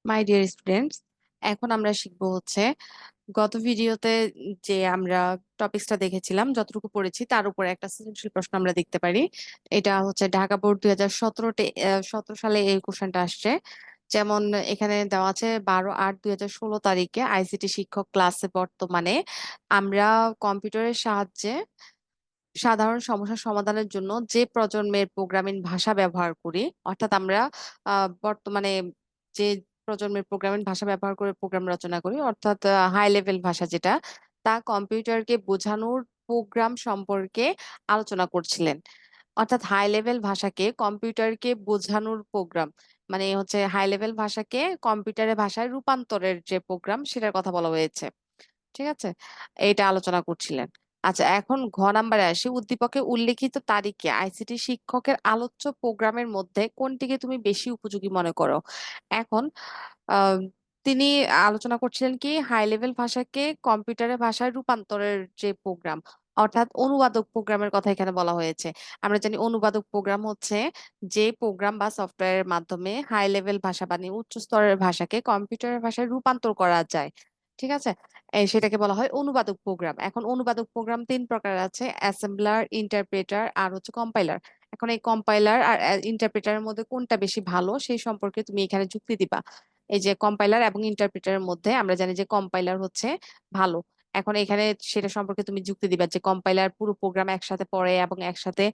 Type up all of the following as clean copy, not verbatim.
My dear students, এখন আমরা শিখবো হচ্ছে গত ভিডিওতে যে আমরা টপিকসটা দেখেছিলাম, যতটুকু পড়েছি তার উপরে একটা সৃজনশীল প্রশ্ন আমরা দেখতে পারি। এটা হচ্ছে ঢাকা বোর্ড 2017 সালে এই কোশ্চেনটা আসছে। যেমন এখানে দেওয়া আছে 12/8/2016 তারিখে আইসিটি শিক্ষক ক্লাসে বর্তমানে আমরা কম্পিউটারের সাহায্যে সাধারণ সমস্যা সমাধানের জন্য যে প্রজন্মের প্রোগ্রামিং ভাষা ব্যবহার করি, অর্থাৎ আমরা বর্তমানে যে প্রজন্মের প্রোগ্রামিং ভাষা ব্যবহার করে প্রোগ্রাম রচনা করি, অর্থাৎ হাই লেভেল ভাষা যেটা, তা কম্পিউটারকে বোঝানোর প্রোগ্রাম সম্পর্কে আলোচনা করছিলেন। অর্থাৎ হাই লেভেল ভাষাকে কম্পিউটারকে বোঝানোর প্রোগ্রাম, মানে হচ্ছে হাই লেভেল ভাষাকে কম্পিউটারের ভাষায় রূপান্তরের যে প্রোগ্রাম সেটার কথা বলা হয়েছে। ঠিক আছে, এইটা আলোচনা করছিলেন। আচ্ছা, এখন ঘ নাম্বারে আসি। উদ্দীপকে উল্লেখিত তারিখে আইসিটি শিক্ষকের আলোচ্য প্রোগ্রামের মধ্যে কোনটিকে তুমি বেশি উপযোগী মনে করো? এখন আহ, তিনি আলোচনা করছিলেন কি, হাই লেভেল ভাষাকে কম্পিউটারের ভাষায় রূপান্তরের যে প্রোগ্রাম, অর্থাৎ অনুবাদক প্রোগ্রামের কথা এখানে বলা হয়েছে। আমরা জানি অনুবাদক প্রোগ্রাম হচ্ছে যে প্রোগ্রাম বা সফটওয়্যারের মাধ্যমে হাই লেভেল ভাষা মানে উচ্চ স্তরের ভাষাকে কম্পিউটারের ভাষায় রূপান্তর করা যায়। ঠিক আছে, সেটাকে বলা হয় অনুবাদক প্রোগ্রাম। এখন অনুবাদক প্রোগ্রাম তিন প্রকার আছে: অ্যাসেম্বলার, ইন্টারপ্রেটার আর হচ্ছে কম্পাইলার। এখন এই কম্পাইলার আর ইন্টারপ্রেটারের মধ্যে কোনটা বেশি ভালো সেই সম্পর্কে তুমি এখানে যুক্তি দিবা। এই যে কম্পাইলার এবং ইন্টারপ্রেটারের মধ্যে আমরা জানি যে কম্পাইলার হচ্ছে ভালো। এখন এখানে সেটা সম্পর্কে তুমি যুক্তি দিবা যে কম্পাইলার পুরো প্রোগ্রাম একসাথে পড়ে এবং একসাথে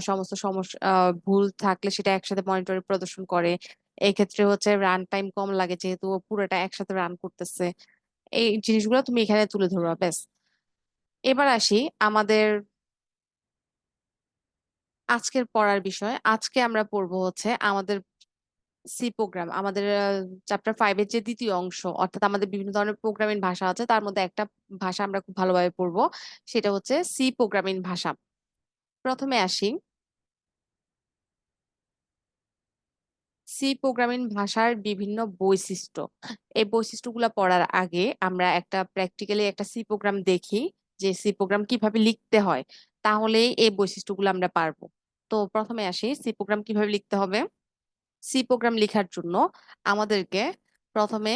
সমস্ত সমস্যা, ভুল থাকলে সেটা একসাথে মনিটরে প্রদর্শন করে। এই ক্ষেত্রে হচ্ছে রান টাইম কম লাগে যেহেতু ও পুরোটা একসাথে রান করতেছে। এই জিনিসগুলো তুমি এখানে তুলে ধরবা, ব্যাস। এবার আসি আমাদের আজকের পড়ার বিষয়। আজকে আমরা পড়বো হচ্ছে আমাদের সি প্রোগ্রাম, আমাদের চ্যাপ্টার 5-এর যে দ্বিতীয় অংশ, অর্থাৎ আমাদের বিভিন্ন ধরনের প্রোগ্রামিং ভাষা আছে, তার মধ্যে একটা ভাষা আমরা খুব ভালোভাবে পড়বো, সেটা হচ্ছে সি প্রোগ্রামিং ভাষা। প্রথমে আসি, সি প্রোগ্রামিং ভাষার বিভিন্ন বৈশিষ্ট্য। এই বৈশিষ্ট্যগুলো পড়ার আগে আমরা একটা প্র্যাকটিক্যালি একটা সি প্রোগ্রাম দেখি, যে সি প্রোগ্রাম কিভাবে লিখতে হয়, তাহলেই এই বৈশিষ্ট্যগুলো আমরা পারবো। তো প্রথমে আসি, সি প্রোগ্রাম কিভাবে লিখতে হবে। সি প্রোগ্রাম লেখার জন্য আমাদেরকে প্রথমে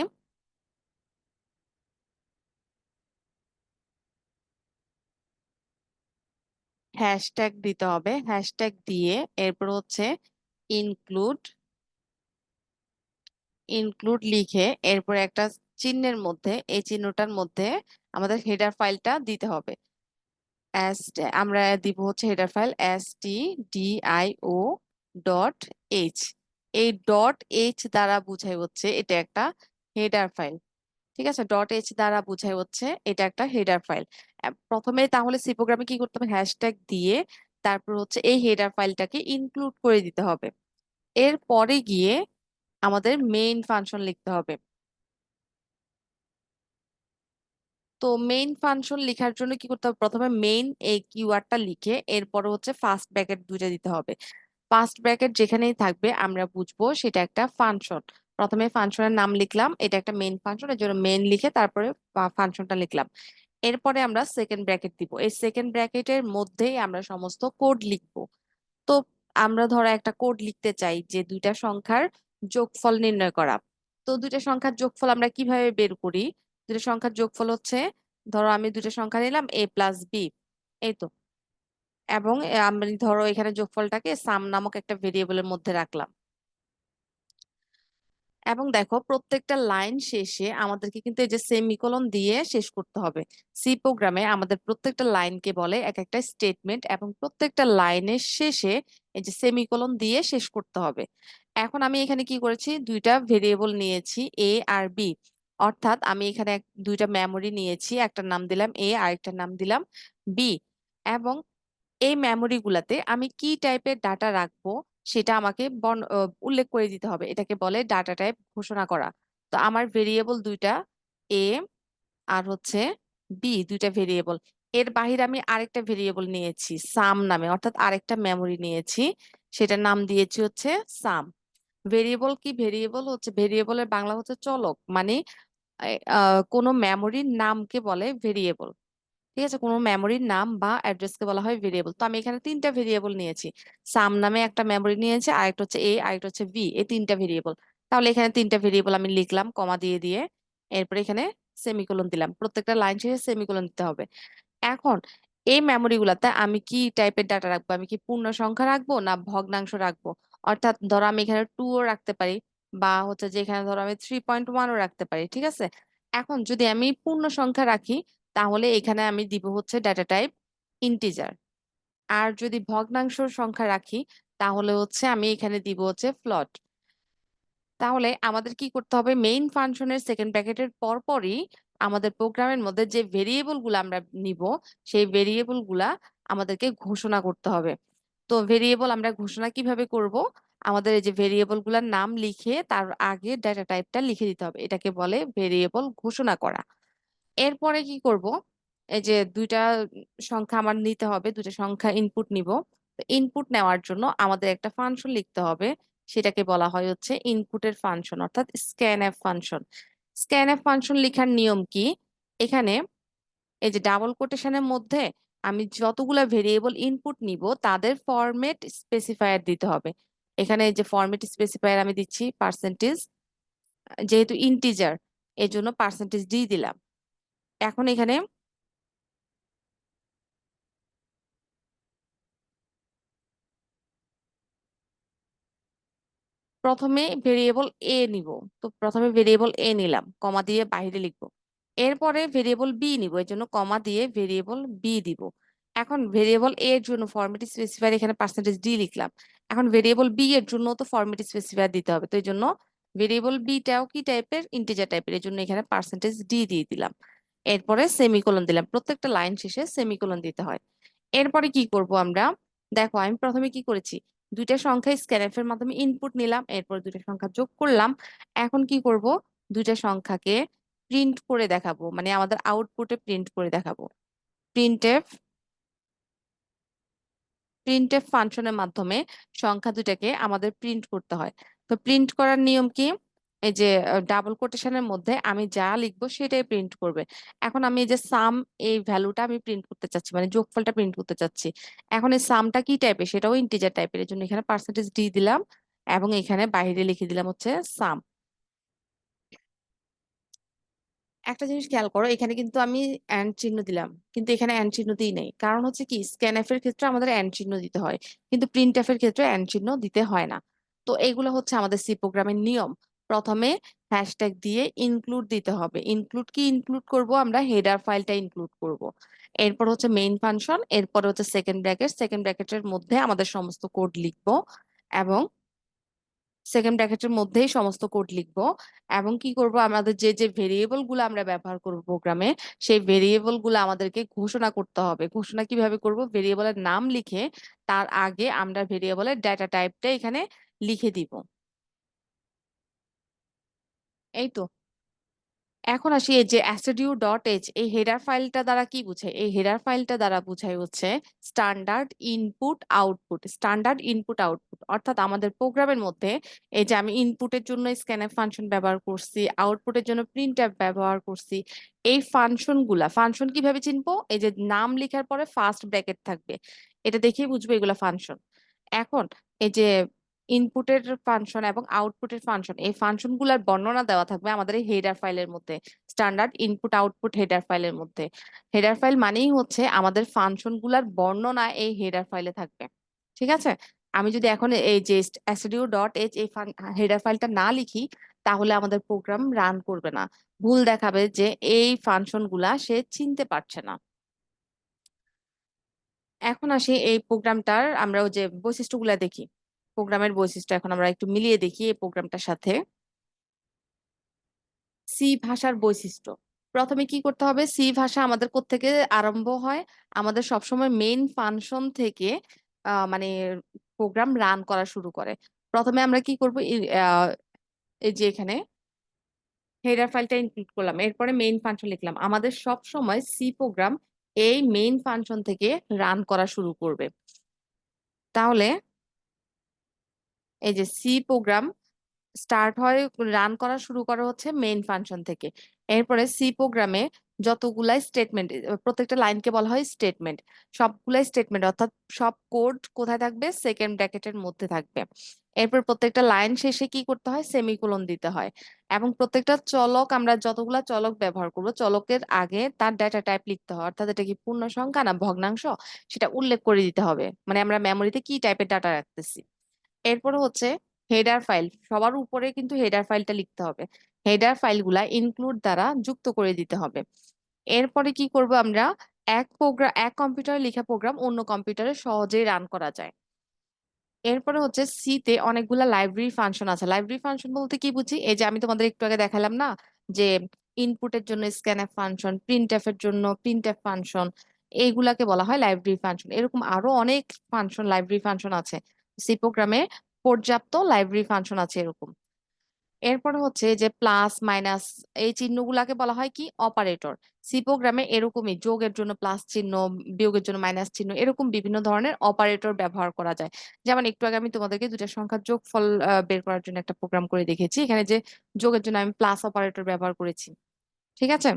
হ্যাশট্যাগ দিতে হবে। হ্যাশট্যাগ দিয়ে এরপর হচ্ছে ইনক্লুড, ইনক্লুড লিখে এরপর একটা চিহ্নের মধ্যে, এই চিহ্নটার মধ্যে আমাদের হেডার ফাইলটা দিতে হবে। এস, আমরা দিব হচ্ছে header file stdio dot H. এই ডট এইচ দ্বারা বুঝাই হচ্ছে এটা একটা হেডার ফাইল। ঠিক আছে, ডট এইচ দ্বারা বুঝাই হচ্ছে এটা একটা হেডার ফাইল। প্রথমে তাহলে সি প্রোগ্রামে কি করতে হবে, হ্যাশট্যাগ দিয়ে তারপর হচ্ছে এই হেডার ফাইলটাকে ইনক্লুড করে দিতে হবে। এরপরে গিয়ে আমাদের মেইন ফাংশন লিখতে হবে। তো মেইন ফাংশন লেখার জন্য কি করতে হবে, প্রথমে মেইন এই কিওয়ার্ডটা লিখে এরপরে হচ্ছে ফার্স্ট ব্র্যাকেট দুইটা দিতে হবে। ফার্স্ট ব্র্যাকেট যেখানেই থাকবে আমরা বুঝবো সেটা একটা ফাংশন। প্রথমে ফাংশনের নাম লিখলাম, এটা একটা মেইন ফাংশন, এর জন্য মেইন লিখে তারপরে ফাংশনটা লিখলাম। এরপরে আমরা সেকেন্ড ব্র্যাকেট দিব, এই সেকেন্ড ব্র্যাকেটের মধ্যেই আমরা সমস্ত কোড লিখবো। তো আমরা ধরো একটা কোড লিখতে চাই যে দুইটা সংখ্যার যোগফল নির্ণয় করা। তো দুইটা সংখ্যার যোগফল আমরা কিভাবে বের করি? দুইটা সংখ্যার যোগফল হচ্ছে, ধরো আমি দুইটা সংখ্যা নিলাম a+b, এই তো, এবং আমি ধরো এখানে যোগফলটাকে সাম নামক একটা ভেরিয়েবলের মধ্যে রাখলাম। এবং দেখো প্রত্যেকটা লাইন শেষে আমাদেরকে কিন্তু এই যে সেমিকোলন দিয়ে শেষ করতে হবে। সি প্রোগ্রামে আমাদের প্রত্যেকটা লাইনকে বলে এক একটা স্টেটমেন্ট, এবং প্রত্যেকটা লাইনের শেষে এই যে সেমিকোলন দিয়ে শেষ করতে হবে। এখন আমি এখানে কি করেছি, দুইটা ভেরিয়েবল নিয়েছি এ আর বি, অর্থাৎ আমি এখানে দুইটা মেমরি নিয়েছি, একটা নাম দিলাম এ আর একটা নাম দিলাম বি। এবং এই মেমোরি গুলাতে আমি কি টাইপের ডাটা রাখবো সেটা আমাকে উল্লেখ করে দিতে হবে। এটাকে বলে ডাটা টাইপ ঘোষণা করা। তো আমার ভেরিয়েবল দুইটা, এ আর হচ্ছে বি, দুইটা ভেরিয়েবল। এর বাহিরে আমি আরেকটা ভেরিয়েবল নিয়েছি সাম নামে, অর্থাৎ আরেকটা মেমোরি নিয়েছি, সেটার নাম দিয়েছি হচ্ছে সাম। ভেরিয়েবল কি, ভেরিয়েবল হচ্ছে, ভেরিয়েবলের বাংলা হচ্ছে চলক, মানে কোনো মেমোরির নামকে বলে ভেরিয়েবল। ঠিক আছে, কোনো মেমোরির নাম বা অ্যাড্রেসকে বলা হয় ভেরিয়েবল। তো আমি এখানে তিনটা ভেরিয়েবল নিয়েছি, সাম নামে একটা মেমোরি নিয়েছি, আরেকটা হচ্ছে এ, আরেকটা হচ্ছে ভি, এই তিনটা ভেরিয়েবল। তাহলে এখানে তিনটা ভেরিয়েবল আমি লিখলাম কমা দিয়ে দিয়ে, এরপর এখানে সেমিকোলন দিলাম, প্রত্যেকটা লাইন শেষে সেমিকোলন দিতে হবে। এখন এই মেমোরি গুলাতে আমি কি টাইপের ডাটা রাখবো, আমি কি পূর্ণ সংখ্যা রাখবো না ভগ্নাংশ রাখবো? অর্থাৎ ধরো আমি এখানে 2ও রাখতে পারি, বা হচ্ছে যে এখানে ধরো আমি 3.1ও রাখতে পারি, ঠিক আছে। এখন যদি আমি পূর্ণ সংখ্যা রাখি, তাহলে এখানে আমি দিব হচ্ছে ডাটা টাইপ ইন্টিজার। আর যদি ভগ্নাংশ সংখ্যা রাখি, তাহলে হচ্ছে আমি এখানে দিব হচ্ছে ফ্লট। তাহলে আমাদের কি করতে হবে, মেইন ফাংশনের সেকেন্ড ব্র্যাকেটের পরপরই আমাদের প্রোগ্রামের মধ্যে যে ভেরিয়েবল গুলা আমরা নিব, সেই ভেরিয়েবল গুলা আমাদেরকে ঘোষণা করতে হবে। তো ভেরিয়েবল আমরা ঘোষণা কিভাবে করব, আমাদের এই যে ভেরিয়েবল গুলার নাম লিখে তার আগে ডেটা টাইপটা লিখে দিতে হবে, এটাকে বলে ভেরিয়েবল ঘোষণা করা। এরপরে কি করব, এই যে দুইটা সংখ্যা আমার নিতে হবে, দুইটা সংখ্যা ইনপুট নিব। ইনপুট নেওয়ার জন্য আমাদের একটা ফাংশন লিখতে হবে, সেটাকে বলা হয় হচ্ছে ইনপুটের ফাংশন, অর্থাৎ স্ক্যানএফ ফাংশন। স্ক্যানএফ ফাংশন লেখার নিয়ম কি, এখানে এই যে ডাবল কোটেশনের মধ্যে আমি যতগুলা ভেরিয়েবল ইনপুট নিব তাদের ফরম্যাট স্পেসিফায়ার দিতে হবে। এখানে এই যে ফরম্যাট স্পেসিফায়ার আমি দিচ্ছি পার্সেন্টেজ, যেহেতু ইন্টিজার এর জন্য পার্সেন্টেজ ডি দিলাম। এখন এখানে প্রথমে ভেরিয়েবল এ নিব, তো প্রথমে ভেরিয়েবল এ নিলাম, কমা দিয়ে বাইরে লিখবো। এরপরে ভেরিয়েবল বি নিব, এর জন্য কমা দিয়ে ভেরিয়েবল বি দিব। এখন ভেরিয়েবল এ এর জন্য ফরম্যাট স্পেসিফায়ার এখানে পার্সেন্টেজ ডি লিখলাম। এখন ভেরিয়েবল বি এর জন্য তো ফরম্যাট স্পেসিফায়ার দিতে হবে, তো এই জন্য ভেরিয়েবল বিটাও কি টাইপের, ইন্টিজার টাইপের, এর জন্য এখানে পার্সেন্টেজ ডি দিয়ে দিলাম। এরপরে সেমিকোলন দিলাম, প্রত্যেকটা লাইন শেষে সেমিকোলন দিতে হয়। এরপরে কি করব আমরা, দেখো আমি প্রথমে কি করেছি, দুইটা সংখ্যা স্ক্যানএফ এর মাধ্যমে ইনপুট নিলাম, এরপর দুইটা সংখ্যা যোগ করলাম। এখন কি করব, দুইটা সংখ্যাকে প্রিন্ট করে দেখাবো, মানে আমাদের আউটপুটে প্রিন্ট করে দেখাবো। প্রিন্টএফ প্রিন্টএফ ফাংশনের মাধ্যমে সংখ্যা দুটাকে আমাদের প্রিন্ট করতে হয়। তো প্রিন্ট করার নিয়ম কি, এই যে ডাবল কোটেশনের মধ্যে আমি যা লিখবো সেটাই প্রিন্ট করবে। এখন আমি এই যে সাম, এই ভ্যালুটা আমি প্রিন্ট করতে চাচ্ছি, মানে যোগফলটা প্রিন্ট করতে চাচ্ছি। এখন এই সামটা কি টাইপের, সেটাও ইন্টিজার টাইপের, এর জন্য এখানে পার্সেন্টেজ ডি দিলাম, এবং এখানে বাইরে লিখে দিলাম হচ্ছে সাম। একটা জিনিস খেয়াল করো, এখানে কিন্তু আমি এন্ড চিহ্ন দিলাম, কিন্তু এখানে এন্ড চিহ্ন দিই নাই, কারণ হচ্ছে কি স্ক্যানএফ এর ক্ষেত্রে আমাদের এন্ড চিহ্ন দিতে হয়, কিন্তু প্রিন্টএফ এর ক্ষেত্রে এন্ড চিহ্ন দিতে হয় না। তো এগুলো হচ্ছে আমাদের সি প্রোগ্রামের নিয়ম। প্রথমে হ্যাশট্যাগ দিয়ে ইনক্লুড দিতে হবে, ইনক্লুড কি ইনক্লুড করব, আমরা হেডার ফাইলটা ইনক্লুড করব। এরপর হচ্ছে মেইন ফাংশন, এরপর হচ্ছে সেকেন্ড ব্র্যাকেট, সেকেন্ড ব্র্যাকেটের মধ্যে আমাদের সমস্ত কোড লিখবো, এবং সেকেন্ড ব্র্যাকেটের মধ্যেই সমস্ত কোড লিখবো। এবং কি করব, আমাদের যে যে ভেরিয়েবল গুলো আমরা ব্যবহার করব প্রোগ্রামে, সেই ভেরিয়েবল গুলো আমাদেরকে ঘোষণা করতে হবে। ঘোষণা কিভাবে করব, ভেরিয়েবলের নাম লিখে তার আগে আমরা ভেরিয়েবলের ডেটা টাইপটা এখানে লিখে দিব। এই তো। এখন আসি এই যে অ্যাসিডিউ.h, এই হেডার ফাইলটা দ্বারা কি বুঝায়, এই হেডার ফাইলটা দ্বারা বুঝায় হচ্ছে standard input output. Standard input output অর্থাৎ আমাদের প্রোগ্রামের মধ্যে এই যে আমি ইনপুটের জন্য স্ক্যানএফ ফাংশন ব্যবহার করছি, আউটপুটের জন্য প্রিন্টএফ ব্যবহার করছি, এই ফাংশন কিভাবে চিনবো, এই যে নাম লেখার পরে ফার্স্ট ব্র্যাকেট থাকবে, এটা দেখেই বুঝবো এগুলা ফাংশন। এখন এই যে ইনপুটের ফাংশন এবং আউটপুটের ফাংশন, এই ফাংশন গুলার বর্ণনা দেওয়া থাকবে আমাদের এই হেডার ফাইলের মধ্যে, স্ট্যান্ডার্ড ইনপুট আউটপুট হেডার ফাইলের মধ্যে। হেডার ফাইল মানেই হচ্ছে আমাদের ফাংশন গুলার বর্ণনা এই হেডার ফাইলে থাকবে, ঠিক আছে। আমি যদি এখন এই যে অ্যাসিডিউ.h এই হেডার ফাইলটা না লিখি, তাহলে আমাদের প্রোগ্রাম রান করবে না, ভুল দেখাবে যে এই ফাংশন গুলা সে চিনতে পারছে না। এখন আসি এই প্রোগ্রামটার আমরা ওই যে বৈশিষ্ট্যগুলা দেখি, প্রোগ্রামের বৈশিষ্ট্য এখন আমরা একটু মিলিয়ে দেখি এই প্রোগ্রামটার সাথে। সি ভাষার বৈশিষ্ট্য, প্রথমে কি করতে হবে, সি ভাষা আমাদের কোত্থেকে আরম্ভ হয়, আমাদের সবসময় মেইন ফাংশন থেকে মানে প্রোগ্রাম রান করা শুরু করে। প্রথমে আমরা কি করব, এই যে এখানে হেডার ফাইলটা ইনক্লুড করলাম, এরপরে মেইন ফাংশন লিখলাম, আমাদের সব সময় সি প্রোগ্রাম এই মেইন ফাংশন থেকে রান করা শুরু করবে। তাহলে এই যে সি প্রোগ্রাম স্টার্ট হয়, রান করা শুরু করা হচ্ছে মেইন ফাংশন থেকে। এরপরে সি প্রোগ্রামে যতগুলাই স্টেটমেন্ট, প্রত্যেকটা লাইনকে বলা হয় স্টেটমেন্ট, সবগুলাই স্টেটমেন্ট অর্থাৎ সব কোড কোথায় থাকবে, সেকেন্ড ব্র্যাকেটের মধ্যে থাকবে। এরপর প্রত্যেকটা লাইন শেষে কি করতে হয়, সেমিকোলন দিতে হয়। এবং প্রত্যেকটা চলক, আমরা যতগুলা চলক ব্যবহার করব, চলকের আগে তার ডেটা টাইপ লিখতে হয়, অর্থাৎ এটা কি পূর্ণ সংখ্যা না ভগ্নাংশ, সেটা উল্লেখ করে দিতে হবে, মানে আমরা মেমোরিতে কি টাইপের ডাটা রাখতেছি। এরপরে হচ্ছে হেডার ফাইল, সবার উপরে কিন্তু হেডার ফাইলটা লিখতে হবে। হেডার ফাইলগুলা ইনক্লুড দ্বারা যুক্ত করে দিতে হবে। এরপরে কি করব আমরা, এক কম্পিউটারে লেখা প্রোগ্রাম অন্য কম্পিউটারে সহজেই রান করা যায়। এরপরে হচ্ছে সি তে অনেকগুলা লাইব্রেরি ফাংশন আছে। লাইব্রেরি ফাংশন বলতে কি বুঝি, এই যে আমি তোমাদের একটু আগে দেখালাম না, যে ইনপুটের জন্য স্ক্যানএফ ফাংশন, প্রিন্টএফ এর জন্য প্রিন্টএফ ফাংশন, এইগুলাকে বলা হয় লাইব্রেরি ফাংশন। এরকম আরো অনেক ফাংশন, লাইব্রেরি ফাংশন আছে। সি প্রোগ্রামে পর্যাপ্ত লাইব্রেরি ফাংশন আছে এরকম। এরপরে হচ্ছে যে প্লাস মাইনাস, এই চিহ্নগুলাকে বলা হয় কি, অপারেটর। সি প্রোগ্রামে এরকমই যোগের জন্য প্লাস চিহ্ন, বিয়োগের জন্য মাইনাস চিহ্ন, এরকম বিভিন্ন ধরনের অপারেটর ব্যবহার করা যায়। যেমন একটু আগে আমি তোমাদেরকে দুইটা সংখ্যার যোগফল বের করার জন্য একটা প্রোগ্রাম করে দেখেছি, এখানে যে যোগের জন্য আমি প্লাস অপারেটর ব্যবহার করেছি। ঠিক আছে,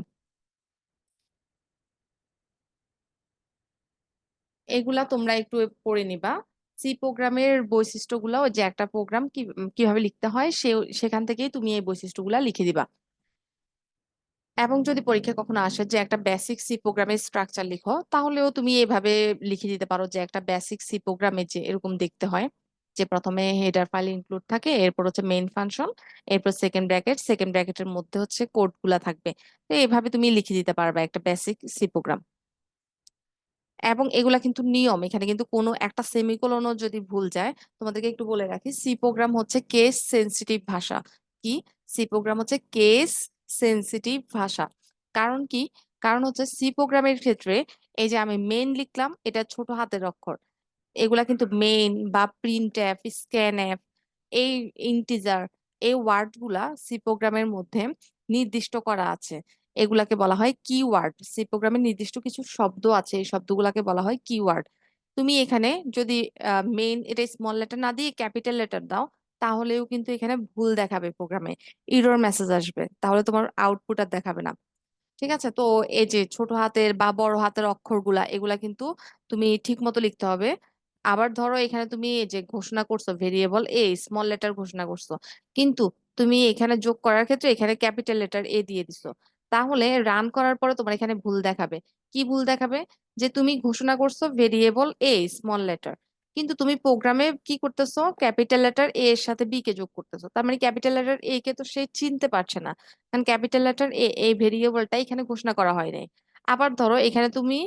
এগুলা তোমরা একটু পড়ে নিবা। সি প্রোগ্রামের বৈশিষ্ট্যগুলো, ওই যে একটা প্রোগ্রাম কিভাবে লিখতে হয়, সেখান থেকেই তুমি এই বৈশিষ্ট্যগুলা লিখে দিবা। এবং যদি পরীক্ষা কখনো আসে যে একটা বেসিক সি প্রোগ্রামের স্ট্রাকচার লিখো, তাহলেও তুমি এভাবে লিখে দিতে পারো যে একটা বেসিক সি প্রোগ্রামে যে এরকম দেখতে হয়, যে প্রথমে হেডার ফাইল ইনক্লুড থাকে, এরপর হচ্ছে মেইন ফাংশন, এরপর সেকেন্ড ব্র্যাকেট, সেকেন্ড ব্র্যাকেটের মধ্যে হচ্ছে কোড গুলা থাকবে। তো এইভাবে তুমি লিখে দিতে পারবে একটা বেসিক সি প্রোগ্রাম। এবং এগুলা কিন্তু নিয়ম, এখানে কিন্তু কোনো একটা সেমিকোলনও যদি ভুল যায়, তোমাদেরকে একটু বলে রাখি, সি প্রোগ্রাম হচ্ছে কেস সেনসিটিভ ভাষা। কি, সি প্রোগ্রাম হচ্ছে কেস সেনসিটিভ ভাষা। কারণ কি, কারণ হচ্ছে সি প্রোগ্রামের ক্ষেত্রে এই যে আমি মেইন লিখলাম, এটা ছোট হাতের অক্ষর, এগুলা কিন্তু মেইন বা প্রিন্টএফ, স্ক্যানএফ, এই ইন্টিজার, এই ওয়ার্ড গুলা সি প্রোগ্রামের মধ্যে নির্দিষ্ট করা আছে। এগুলাকে বলা হয় কিওয়ার্ড। সি প্রোগ্রামের নির্দিষ্ট কিছু শব্দ আছে, এই শব্দগুলাকে বলা হয় কিওয়ার্ড। তুমি এখানে যদি মেইন এটা স্মল লেটার না দিয়ে ক্যাপিটাল লেটার দাও, তাহলেও কিন্তু এখানে ভুল দেখাবে, প্রোগ্রামে এরর মেসেজ আসবে, তাহলে তোমার আউটপুট আর দেখাবে না। ঠিক আছে, তো এই যে ছোট হাতের বা বড় হাতের অক্ষরগুলা, এগুলা কিন্তু তুমি ঠিক মতো লিখতে হবে। আবার ধরো এখানে তুমি এই যে ঘোষণা করছো ভেরিয়েবল এ, স্মল লেটার ঘোষণা করছো, কিন্তু তুমি এখানে যোগ করার ক্ষেত্রে এখানে ক্যাপিটাল লেটার এ দিয়ে দিছো, তাহলে রান করার পরে তোমার এখানে ভুল দেখাবে। কি ভুল দেখাবে, যে তুমি ঘোষণা করছো ভেরিয়েবল এ স্মল লেটার, কিন্তু তুমি প্রোগ্রামে কি করতেছো, ক্যাপিটাল লেটার এ এর সাথে বি কে যোগ করতেছো, তার মানে ক্যাপিটাল লেটার এ কে তো সে চিনতে পারছে না, কারণ ক্যাপিটাল লেটার এ এই ভেরিয়েবলটা এখানে ঘোষণা করা হয় নাই। আবার ধরো এখানে তুমি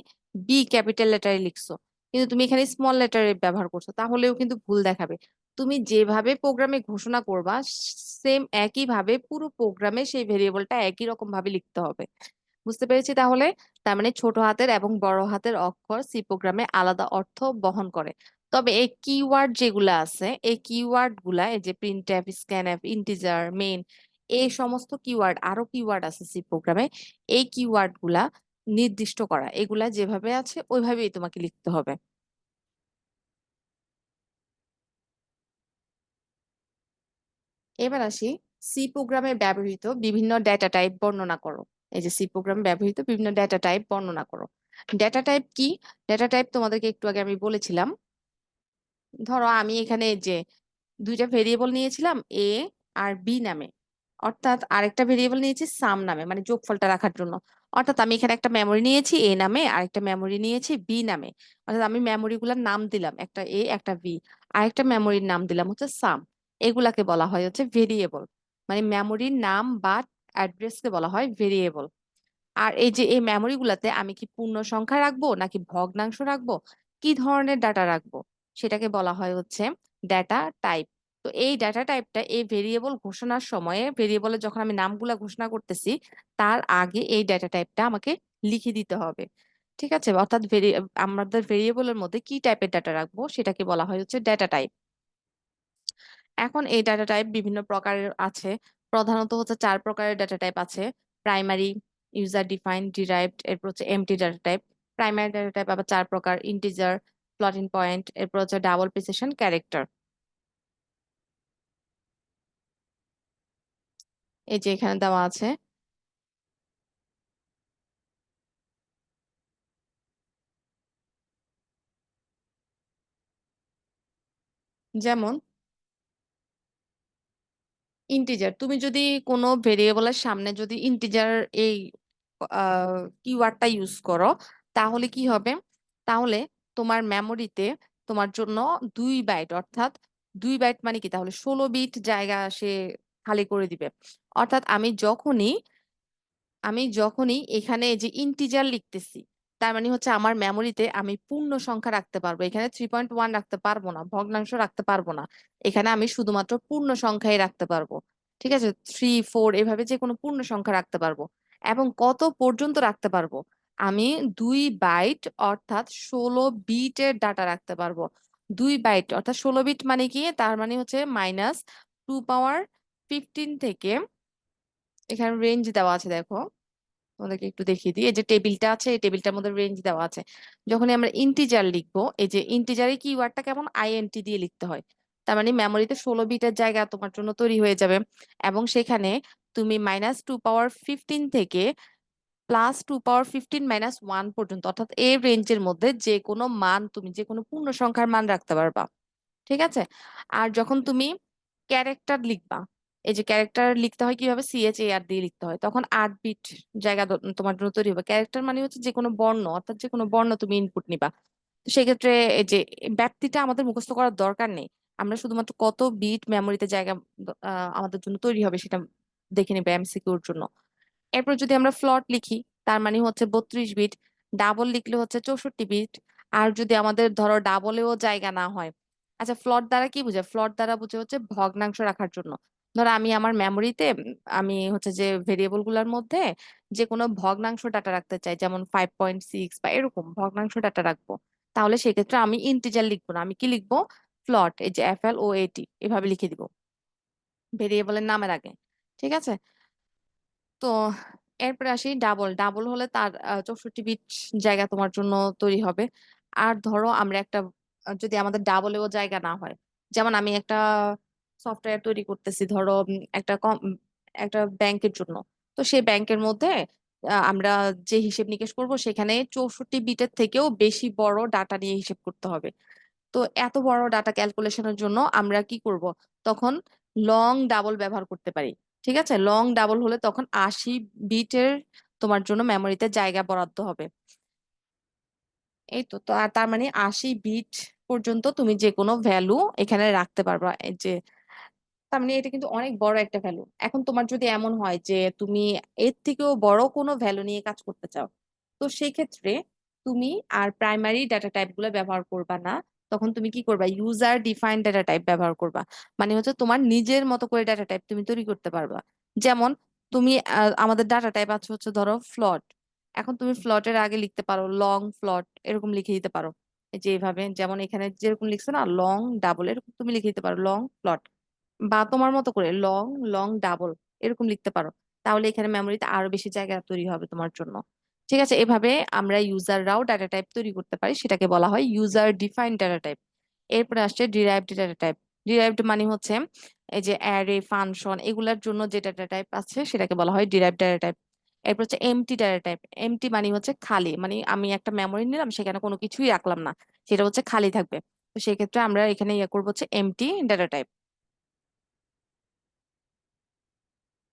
বি ক্যাপিটাল লেটারে লিখছো, কিন্তু তুমি এখানে স্মল লেটারে ব্যবহার করছো, তাহলেও কিন্তু ভুল দেখাবে। তুমি যেভাবে প্রোগ্রামে ঘোষণা করবা, সেম একই ভাবে পুরো প্রোগ্রামে সেই ভেরিয়েবলটা একই রকম ভাবে লিখতে হবে। বুঝতে পেরেছি তাহলে? তার মানে ছোট হাতের এবং বড় হাতের অক্ষর সি প্রোগ্রামে আলাদা অর্থ বহন করে। তবে এই কিওয়ার্ড যেগুলা আছে, এই কিওয়ার্ড গুলা, এই যে প্রিন্টএফ, স্ক্যানএফ, ইন্টিজার, মেইন, এই সমস্ত কিওয়ার্ড, আরো কিওয়ার্ড আছে সি প্রোগ্রামে, এই কিওয়ার্ড গুলা নির্দিষ্ট করা, এগুলা যেভাবে আছে ওইভাবেই তোমাকে লিখতে হবে। এবার আসি, সি প্রোগ্রামে ব্যবহৃত বিভিন্ন ডেটা টাইপ বর্ণনা করো। এই যে সি প্রোগ্রামে ব্যবহৃত বিভিন্ন ডেটা টাইপ বর্ণনা করো। ডেটা টাইপ কি, ডেটা টাইপ তোমাদেরকে একটু আগে আমি বলেছিলাম। ধরো আমি এখানে যে দুইটা ভেরিয়েবল নিয়েছিলাম এ আর বি নামে, অর্থাৎ আরেকটা ভেরিয়েবল নিয়েছি সাম নামে, মানে যোগফলটা রাখার জন্য। অর্থাৎ আমি এখানে একটা মেমরি নিয়েছি এ নামে, আরেকটা মেমরি নিয়েছি বি নামে। অর্থাৎ আমি মেমরি গুলার নাম দিলাম, একটা এ একটা বি, আরেকটা মেমরির নাম দিলাম হচ্ছে সাম। এগুলাকে বলা হয় হচ্ছে ভেরিয়েবল, মানে মেমরির নাম বা অ্যাড্রেসকে বলা হয় ভেরিয়েবল। আর এই যে এই মেমোরি গুলাতে আমি কি পূর্ণ সংখ্যা রাখবো নাকি ভগ্নাংশ রাখবো, কি ধরনের ডাটা রাখবো, সেটাকে বলা হয় হচ্ছে ডেটা টাইপ। তো এই ডেটা টাইপটা এই ভেরিয়েবল ঘোষণার সময়ে, ভেরিয়েবলে যখন আমি নামগুলা ঘোষণা করতেছি, তার আগে এই ডেটা টাইপটা আমাকে লিখে দিতে হবে। ঠিক আছে, অর্থাৎ আমাদের ভেরিয়েবলের মধ্যে কি টাইপের ডাটা রাখবো সেটাকে বলা হয় হচ্ছে ডেটা টাইপ। এখন এই ডাটা টাইপ বিভিন্ন প্রকারের আছে। প্রধানত হচ্ছে 4 প্রকারের ডাটা টাইপ আছে: প্রাইমারি, ইউজার ডিফাইন্ড, ডিরাইভড, এরপর হচ্ছে empty data type. Primary data type আবার 4 প্রকার: ইন্টিজার, ফ্লোটিং পয়েন্ট, এরপর হচ্ছে ডাবল প্রিসিশন, ক্যারেক্টার। এই যে এখানে দেওয়া আছে। যেমন ইন্টিজার, তুমি যদি কোনো ভেরিয়েবলের সামনে যদি ইন্টিজার এই কিওয়ার্ডটা ইউজ করো, তাহলে কি হবে? তাহলে তোমার মেমোরিতে তোমার জন্য 2 বাইট, অর্থাৎ 2 বাইট মানে কি, তাহলে 16 বিট জায়গা সে খালি করে দিবে। অর্থাৎ আমি যখনই এখানে এই যে ইন্টিজার লিখতেছি, তার মানে হচ্ছে আমার মেমোরিতে আমি পূর্ণ সংখ্যা রাখতে পারবো। এখানে 3.1 রাখতে পারবো না, ভগ্নাংশ রাখতে পারবো না। এখানে আমি শুধুমাত্র পূর্ণ সংখ্যাই রাখতে পারবো। ঠিক আছে, 3, 4 এভাবে যে কোনো পূর্ণ সংখ্যা রাখতে পারবো। এবং কত পর্যন্ত রাখতে পারবো? আমি 2 বাইট অর্থাৎ 16 বিটের ডাটা রাখতে পারবো। 2 বাইট অর্থাৎ 16 বিট মানে কি, তার মানে হচ্ছে -2 পাওয়ার 15 থেকে, এখানে রেঞ্জ দেওয়া আছে দেখো, তোমাদেরকে একটু দেখিয়ে দিই। এই যে টেবিলটা আছে, এই টেবিলটার মধ্যে রেঞ্জ দেওয়া আছে। যখনই আমরা ইন্টিজার লিখবো, এই যে ইন্টিজারে কিওয়ার্ডটা কেমন, আইএনটি দিয়ে লিখতে হয়। তার মানে মেমোরিতে 16 বিটের জায়গা তোমার জন্য তৈরি হয়ে যাবে। এবং সেখানে তুমি -2 পাওয়ার 15 থেকে +2 পাওয়ার 15 - 1 পর্যন্ত, অর্থাৎ এই রেঞ্জের মধ্যে যে কোনো মান, তুমি যে কোনো পূর্ণ সংখ্যার মান রাখতে পারবা। ঠিক আছে। আর যখন তুমি ক্যারেক্টার লিখবা, এই যে ক্যারেক্টার লিখতে হয় কিভাবে, CHAR দিয়ে লিখতে হয়, তখন 8 বিট জায়গা তোমার জন্য তৈরি হবে। ক্যারেক্টার মানে হচ্ছে যে কোনো বর্ণ, অর্থাৎ যে কোনো বর্ণ তুমি ইনপুট নিবা। তো সেক্ষেত্রে এই যে ব্যাপ্তিটা আমাদের মুখস্থ করার দরকার নেই। আমরা শুধুমাত্র কত বিট মেমোরিতে জায়গা আমাদের জন্য তৈরি হবে সেটা দেখে নিবে এমসিকিউর জন্য। এরপর যদি আমরা ফ্লট লিখি, তার মানে হচ্ছে 32 বিট। ডাবল লিখলে হচ্ছে 64 বিট। আর যদি আমাদের ধরো ডাবলেও জায়গা না হয়, আচ্ছা ফ্লট দ্বারা কি বোঝায়? ফ্লট দ্বারা বুঝে হচ্ছে ভগ্নাংশ রাখার জন্য। ধরো আমি আমার মেমোরিতে আমি হচ্ছে যে ভেরিয়েবল গুলার মধ্যে যে কোনো ভগ্নাংশ ডাটা রাখতে চাই, যেমন 5.6 বা এরকম ভগ্নাংশ ডাটা রাখবো, তাহলে সেক্ষেত্রে আমি ইন্টিজার লিখবো না, আমি কি লিখবো? ফ্লট, এই যে FLOAT এভাবে লিখে দিব ভেরিয়েবলের নামের আগে। ঠিক আছে। তো এরপরে আসি ডাবল। ডাবল হলে তার 64 বিট জায়গা তোমার জন্য তৈরি হবে। আর ধরো আমরা একটা যদি আমাদের ডাবলেও জায়গা না হয়, যেমন আমি একটা সফটওয়্যার তৈরি করতেছি, ধরো একটা ব্যাংকের জন্য। তো সেই ব্যাংকের মধ্যে আমরা যে হিসেব নিকেশ করব, সেখানে 64 বিটের থেকেও বেশি বড় ডাটা নিয়ে হিসেব করতে হবে। তো এত বড় ডাটা ক্যালকুলেশনের জন্য আমরা কি করব? তখন লং ডাবল ব্যবহার করতে পারি। ঠিক আছে, লং ডাবল হলে তখন 80 বিটের তোমার জন্য মেমোরিতে জায়গা বরাদ্দ হবে। এই তো, তো আর তার মানে 80 বিট পর্যন্ত তুমি যে কোনো ভ্যালু এখানে রাখতে পারবা। এই যে তার মানে এটা কিন্তু অনেক বড় একটা ভ্যালু। এখন তোমার যদি এমন হয় যে তুমি এর থেকেও বড় কোনো ভ্যালু নিয়ে কাজ করতে চাও, তো সেই ক্ষেত্রে তুমি আর প্রাইমারি ডাটা টাইপ গুলো ব্যবহার করবা না। তখন তুমি কি করবা? ইউজার ডিফাইন্ড ডাটা টাইপ ব্যবহার করবা। মানে হচ্ছে তোমার নিজের মতো করে ডাটা টাইপ তুমি তৈরি করতে পারবা। যেমন তুমি আমাদের ডাটা টাইপ আছে হচ্ছে ধরো ফ্লট। এখন তুমি ফ্লটের আগে লিখতে পারো লং ফ্লট, এরকম লিখে দিতে পারো। এই যে এইভাবে, যেমন এখানে যেরকম লিখছে না লং ডাবল, এরকম তুমি লিখে দিতে পারো লং ফ্লট। বা তোমার মতো করে লং লং ডাবল এরকম লিখতে পারো। তাহলে এখানে মেমোরিতে আরো বেশি জায়গা তৈরি হবে তোমার জন্য। ঠিক আছে, এভাবে আমরা ইউজাররাও ডাটা টাইপ তৈরি করতে পারি, সেটাকে বলা হয় ইউজার ডিফাইন্ড ডাটা টাইপ। এরপরে আসছে ডিরাইভড ডাটা টাইপ। ডিরাইভড মানে হচ্ছে এই যে অ্যারে ফাংশন এগুলার জন্য যে ডাটা টাইপ আছে সেটাকে বলা হয় ডিরাইভড ডাটা টাইপ। এরপর হচ্ছে এমটি ডাটা টাইপ। এমটি মানে হচ্ছে খালি, মানে আমি একটা মেমোরি নিলাম, সেখানে কোনো কিছুই রাখলাম না, সেটা হচ্ছে খালি থাকবে। তো সেক্ষেত্রে আমরা এখানে ইয়ে করবো হচ্ছে এমটি ডাটা টাইপ।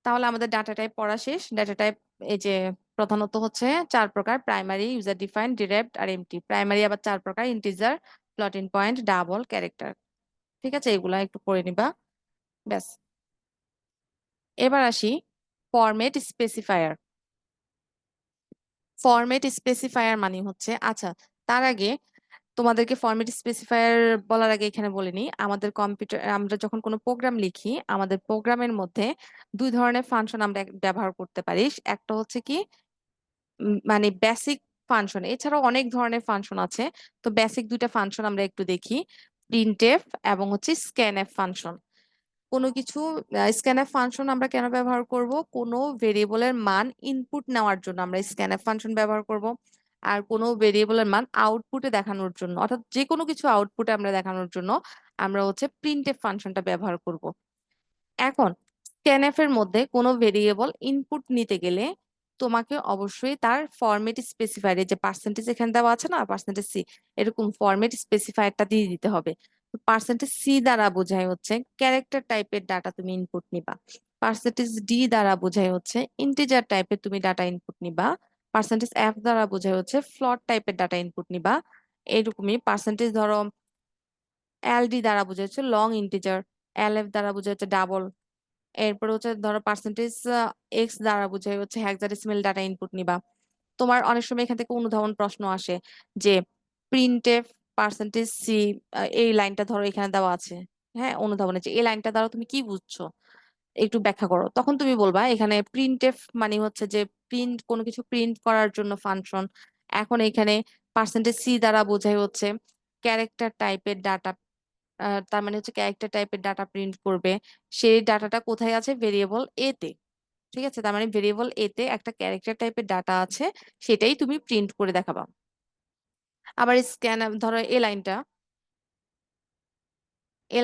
তাহলে আমাদের ডাটা টাইপ পড়া শেষ। ডাটা টাইপ এই যে প্রধানত হচ্ছে 4 প্রকার: প্রাইমারি, ইউজার ডিফাইন্ড, ডিরাইভড আর এমটি। প্রাইমারি আবার 4 প্রকার: integer, floating point, double, character. ঠিক আছে, এগুলা একটু পড়ে নিবা। ব্যাস। এবার আসি ফরম্যাট স্পেসিফায়ার। ফরম্যাট স্পেসিফায়ার মানে হচ্ছে, আচ্ছা তার আগে তোমাদেরকে ফরম্যাট স্পেসিফায়ার বলার আগে এখানে বলে নিই, আমাদের কম্পিউটার আমরা যখন কোনো প্রোগ্রাম লিখি, আমাদের প্রোগ্রামের মধ্যে 2 ধরনের ফাংশন আমরা ব্যবহার করতে পারি। একটা হচ্ছে কি মানে বেসিক ফাংশন, এছাড়াও অনেক ধরনের ফাংশন আছে। তো বেসিক 2টা ফাংশন আমরা একটু দেখি: প্রিন্টএফ এবং হচ্ছে স্ক্যানএফ ফাংশন। কোনো কিছু স্ক্যানএফ ফাংশন আমরা কেন ব্যবহার করব? কোনো ভেরিয়েবলের মান ইনপুট নেওয়ার জন্য আমরা স্ক্যানএফ ফাংশন ব্যবহার করব। আর কোনো ভেরিয়েবলের মান আউটপুটে দেখানোর জন্য, অর্থাৎ যে কোনো কিছু আউটপুটে আমরা দেখানোর জন্য আমরা হচ্ছে প্রিন্টএফ ফাংশনটা ব্যবহার করব। এখন স্ক্যানএফ এর মধ্যে কোনো ভেরিয়েবল ইনপুট নিতে গেলে তোমাকে অবশ্যই তার ফরম্যাট স্পেসিফায়ার, যে পার্সেন্টেজ এখানে দেওয়া আছে না, পার্সেন্টেজ সি, এরকম ফরম্যাট স্পেসিফায়ারটা দিয়ে দিতে হবে। পার্সেন্টেজ সি দ্বারা বোঝায় হচ্ছে ক্যারেক্টার টাইপের ডাটা তুমি ইনপুট নিবা। পার্সেন্টেজ ডি দ্বারা বোঝায় হচ্ছে ইন্টিজার টাইপের তুমি ডাটা ইনপুট নিবা। পার্সেন্টেজ এফ দ্বারা বোঝায় হচ্ছে ফ্লোট টাইপের ডাটা ইনপুট নিবা। এইরকমই পার্সেন্টেজ ধরো এল ডি দ্বারা বোঝায় হচ্ছে লং ইন্টিজার, এল এফ দ্বারা বোঝায় হচ্ছে ডাবল। এরপর হচ্ছে ধরো পার্সেন্টেজ এক্স দ্বারা বোঝায় হচ্ছে হেক্সাডেসিমাল ডাটা ইনপুট নিবা। তোমার অনেক সময় এখান থেকে অনুধাবন প্রশ্ন আসে যে প্রিন্টএফ পার্সেন্টেজ সি, এই লাইনটা ধরো এখানে দেওয়া আছে, হ্যাঁ অনুধাবনে যে এই লাইনটা দ্বারা তুমি কি বুঝছো একটু ব্যাখ্যা করো। তখন তুমি বলবা এখানে প্রিন্টএফ মানে হচ্ছে যে প্রিন্ট, কোনো কিছু প্রিন্ট করার জন্য ফাংশন। এখন এখানে পার্সেন্টেজ সি দ্বারা বোঝায় হচ্ছে ক্যারেক্টার টাইপের ডাটা, তার মানে হচ্ছে ক্যারেক্টার টাইপের ডাটা প্রিন্ট করবে। সেই ডাটাটা কোথায় আছে? ভেরিয়েবল এ তে। ঠিক আছে, তার মানে ভেরিয়েবল এ তে একটা ক্যারেক্টার টাইপের ডাটা আছে, সেটাই তুমি প্রিন্ট করে দেখাবা। আবার স্ক্যান, ধরো এই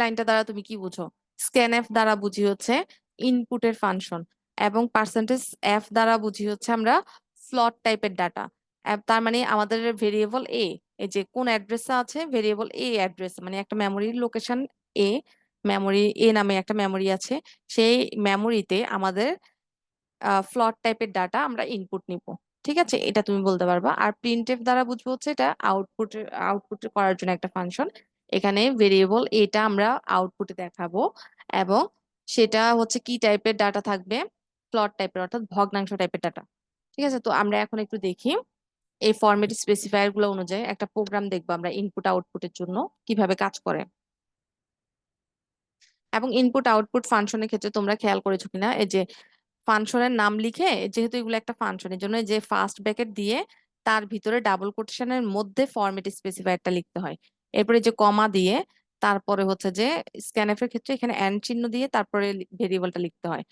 লাইনটা দ্বারা তুমি কি বুঝো? স্ক্যানএফ দ্বারা বুঝি হচ্ছে ইনপুটের ফাংশন, এবং পার্সেন্টেজ এফ দ্বারা বুঝি হচ্ছে আমরা ফ্লট টাইপের ডাটা। তার মানে আমাদের ভেরিয়েবল এ, এই যে কোন অ্যাড্রেসে আছে, ভেরিয়েবল এ অ্যাড্রেস মানে একটা মেমোরির লোকেশন এ, মেমোরি এ নামে একটা মেমোরি আছে, সেই মেমোরিতে আমাদের ফ্লট টাইপের ডাটা আমরা ইনপুট নিব। ঠিক আছে, এটা তুমি বলতে পারবা। আর প্রিন্টএফ দ্বারা বুঝবো হচ্ছে এটা আউটপুট করার জন্য একটা ফাংশন। এখানে ভেরিয়েবল এটা আমরা আউটপুটে দেখাবো, এবং সেটা হচ্ছে কি টাইপের ডাটা থাকবে? ফ্লট টাইপের, অর্থাৎ ভগ্নাংশ টাইপের ডাটা। ঠিক আছে, তো আমরা এখন একটু দেখি এই ফরম্যাট স্পেসিফায়ার গুলো অনুযায়ী একটা প্রোগ্রাম দেখবো আমরা ইনপুট আউটপুটের জন্য কিভাবে কাজ করে। এবং ইনপুট আউটপুট ফাংশনের ক্ষেত্রে তোমরা খেয়াল করেছো কিনা, এই যে ফাংশনের নাম লিখে, যেহেতু এগুলো একটা ফাংশন এর জন্য যে ফার্স্ট ব্র্যাকেট দিয়ে তার ভিতরে ডাবল কোটেশনের মধ্যে ফরম্যাট স্পেসিফায়ারটা লিখতে হয়। এরপরে যে কমা দিয়ে তারপরে হচ্ছে যে স্ক্যানএফ এর ক্ষেত্রে এখানে এন্ড চিহ্ন দিয়ে তারপরে ভেরিয়েবলটা লিখতে হয়।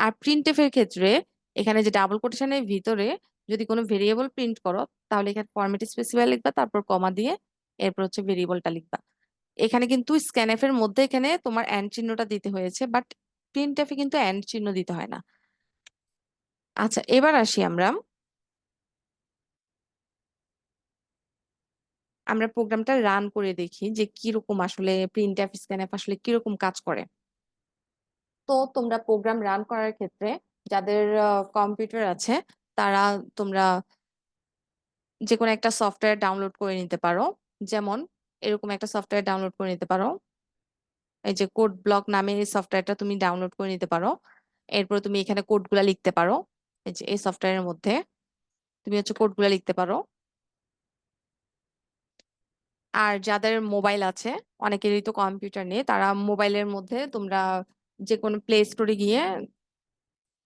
আর প্রিন্টএফ এর ক্ষেত্রে এখানে যে ডাবল কোটেশনের ভিতরে যদি কোনো ভেরিয়েবল প্রিন্ট করো, তাহলে এখানে ফরম্যাট স্পেসিফায়ার লিখবা, তারপর কমা দিয়ে এরপর হচ্ছে ভেরিয়েবলটা লিখবা। এখানে কিন্তু স্ক্যানএফ এর মধ্যে এখানে তোমার এন্ড চিহ্নটা দিতে হয়েছে, বাট প্রিন্টএফ এ কিন্তু এন্ড চিহ্ন দিতে হয় না। আচ্ছা, এবার আসি আমরা আমরা প্রোগ্রামটা রান করে দেখি যে কিরকম আসলে প্রিন্টএফ স্ক্যানএফ আসলে কিরকম কাজ করে। তো তোমরা প্রোগ্রাম রান করার ক্ষেত্রে যাদের কম্পিউটার আছে তারা, তোমরা যে কোনো একটা সফটওয়্যার ডাউনলোড করে নিতে পারো। যেমন এরকম একটা সফটওয়্যার ডাউনলোড করে নিতে পারো, এই যে কোড ব্লক নামে এই সফটওয়্যারটা তুমি ডাউনলোড করে নিতে পারো। এরপর তুমি এখানে কোডগুলা লিখতে পারো, এই যে এই সফটওয়্যারের মধ্যে তুমি হচ্ছে কোডগুলা লিখতে পারো। আর যাদের মোবাইল আছে, অনেকেরই তো কম্পিউটার নেই, তারা মোবাইলের মধ্যে তোমরা যে কোনো প্লে স্টোরে গিয়ে